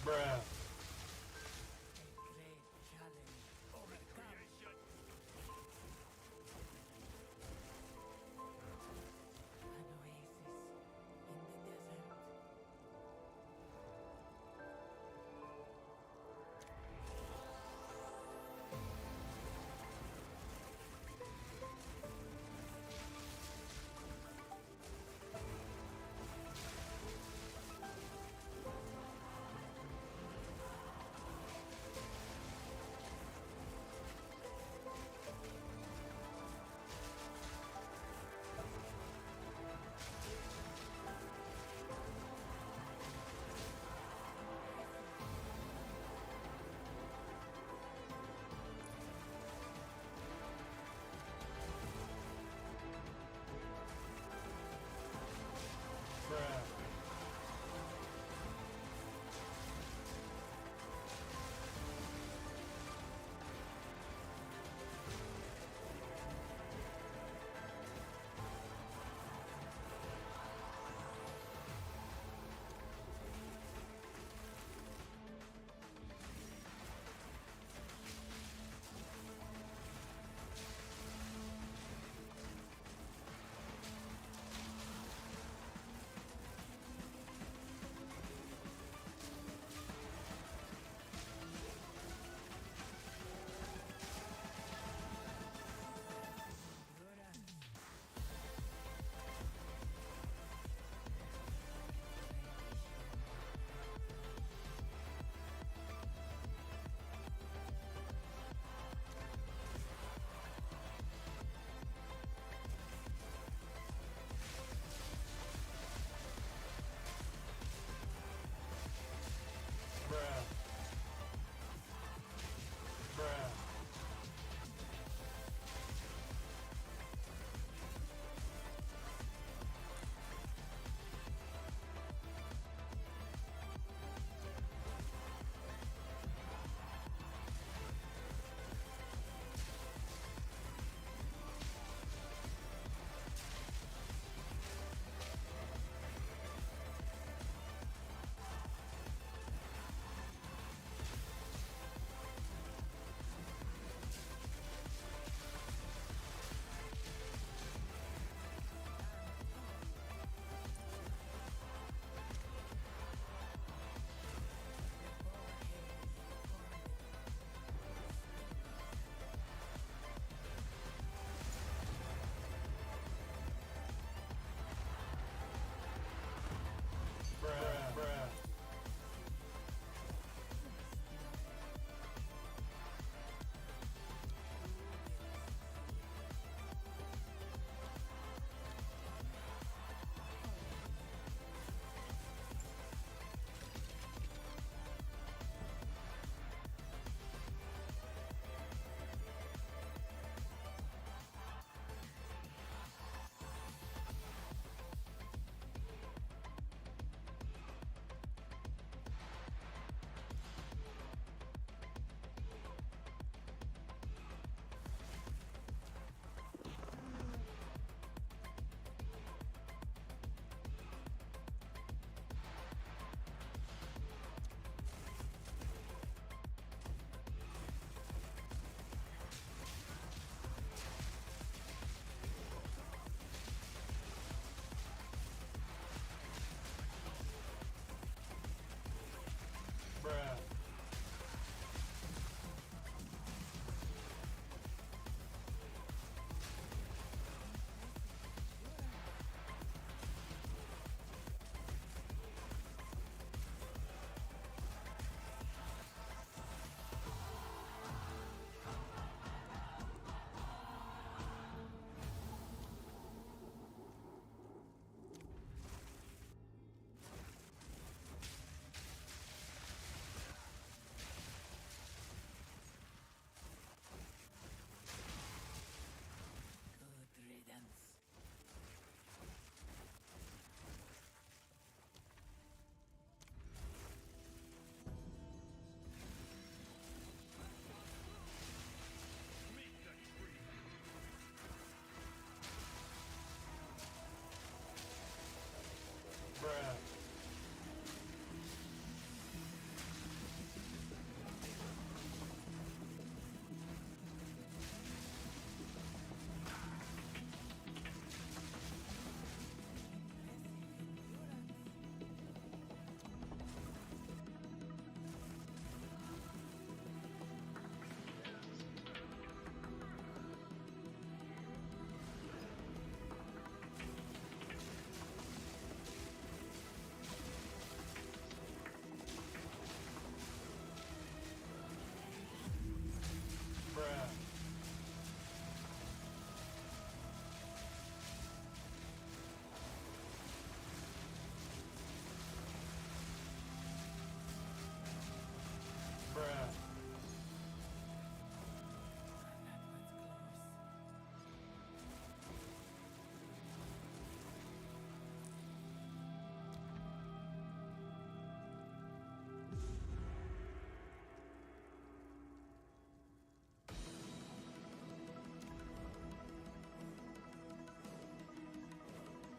A great challenge overcome. An oasis in the desert.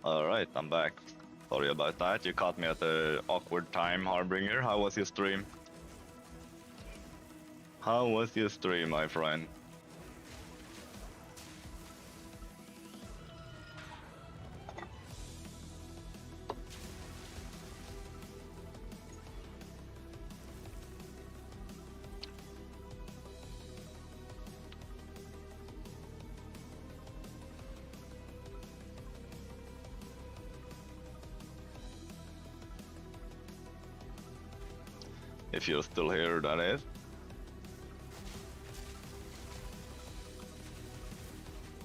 Alright, I'm back. Sorry about that. You caught me at the awkward time, Harbinger. How was your stream? How was your stream, my friend? If you're still here, that is.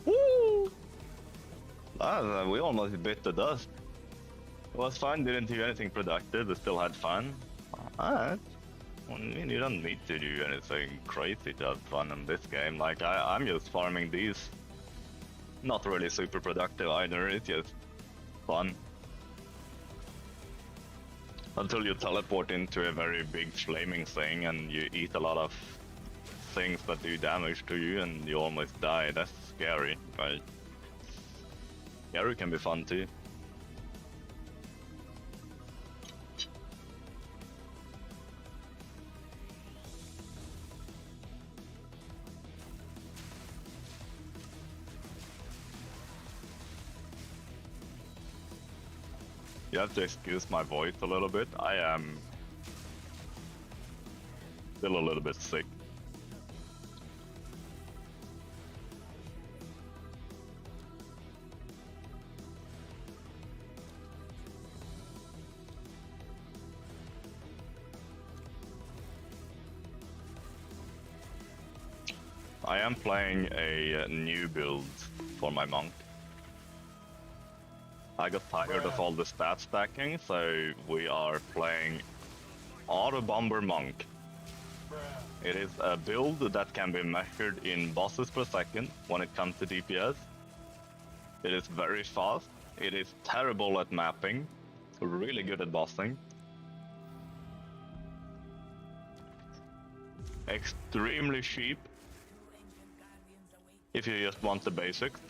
Woo! We almost bit the dust. It was fun, didn't do anything productive, but still had fun. Alright. I mean, you don't need to do anything crazy to have fun in this game. Like, I'm just farming these. Not really super productive either, it's just fun. Until you teleport into a very big flaming thing and you eat a lot of things that do damage to you and you almost die. That's scary, but scary can be fun too. You have to excuse my voice a little bit. I am still a little bit sick. I am playing a new build for my monk. I got tired of all the stat stacking, so we are playing Autobomber Monk. It is a build that can be measured in bosses per second when it comes to DPS. It is very fast, it is terrible at mapping, really good at bossing. Extremely cheap if you just want the basics.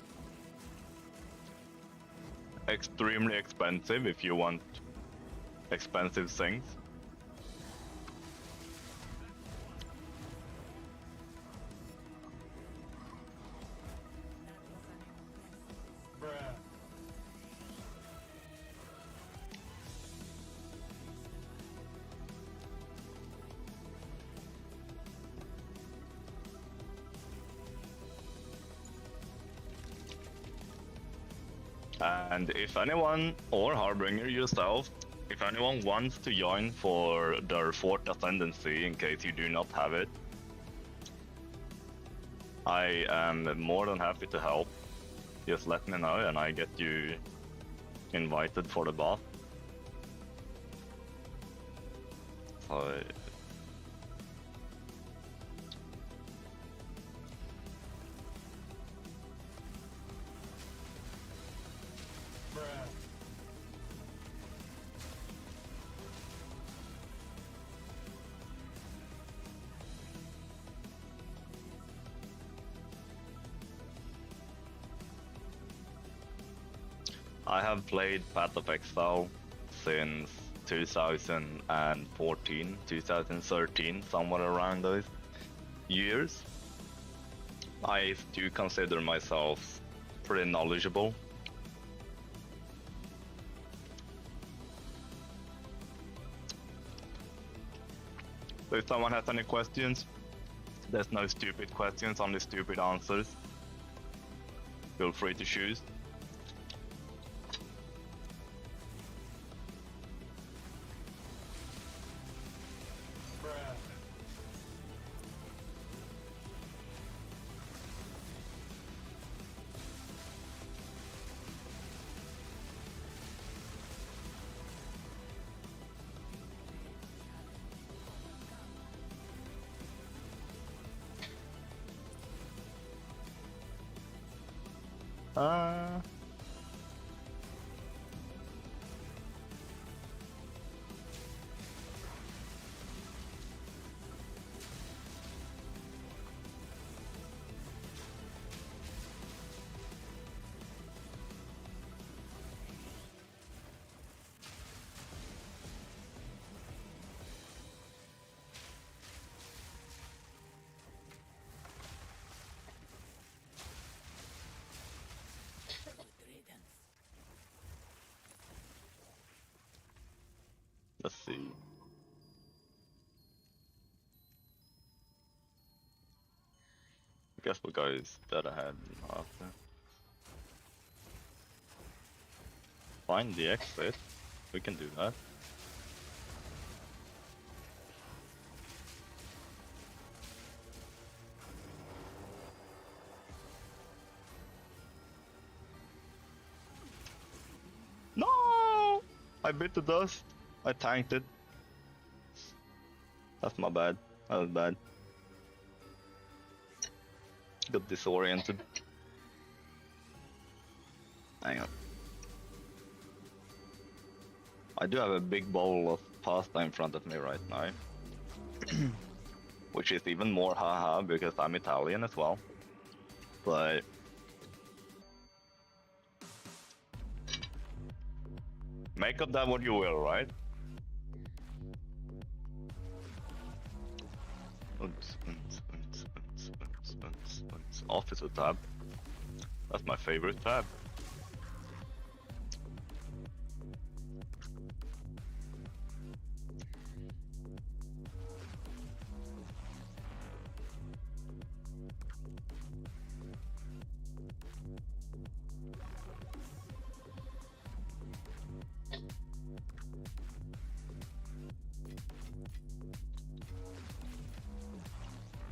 Extremely expensive if you want expensive things. And if anyone, or Harbinger yourself, if anyone wants to join for their 4th Ascendancy, in case you do not have it, I am more than happy to help. Just let me know and I get you invited for the boss. So, I have played Path of Exile since 2014, 2013, somewhere around those years. I do consider myself pretty knowledgeable. So if someone has any questions, there's no stupid questions, only stupid answers. Feel free to choose. Uh... see. I guess we'll go dead ahead after. Find the exit. We can do that. No! I bit the dust. I tanked it. That's my bad. That was bad. Got disoriented. Hang on. I do have a big bowl of pasta in front of me right now. Which is even more haha because I'm Italian as well. But make of that what you will, right? Officer tab. That's my favorite tab.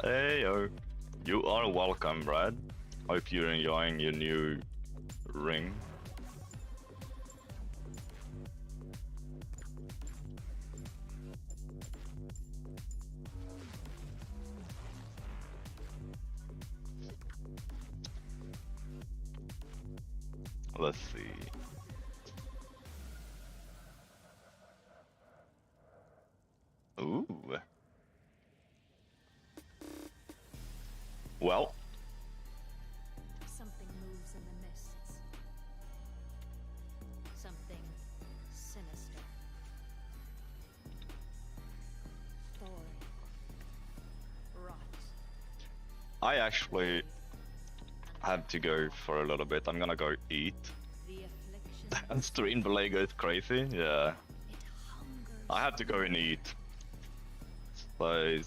Hey yo, you are welcome, Brad. Hope you're enjoying your new ring. Let's see. Ooh. Well. Something moves in the mists. Something sinister. Thorn. Rot. I actually have to go for a little bit. I'm gonna go eat. The affliction. And stream delay goes crazy. Yeah. It hungers. I have to go and eat. So, Tread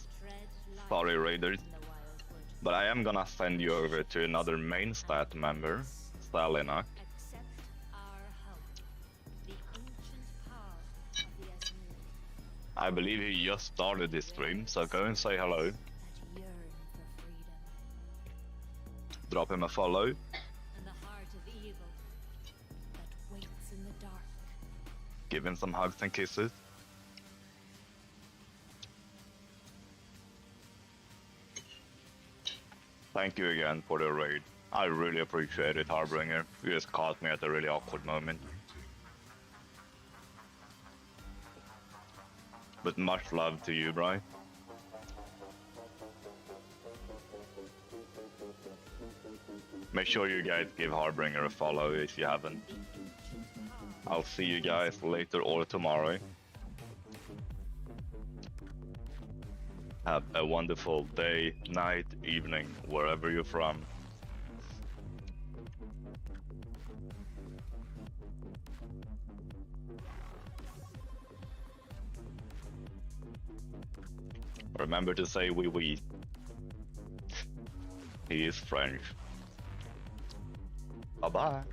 sorry, light Raiders. in the wildwood. But I am gonna send you over to another main stat member, Stalina. Accept our help. The ancient power of the Asmir I believe he just started this stream, so go and say hello. that yearn for freedom. Drop him a follow. And the heart of evil that waits in the dark. Give him some hugs and kisses. Thank you again for the raid. I really appreciate it, Harbinger. You just caught me at a really awkward moment. But much love to you, bro. Make sure you guys give Harbinger a follow if you haven't. I'll see you guys later or tomorrow. Have a wonderful day, night, evening, wherever you're from. Remember to say oui oui. He is French. Bye bye.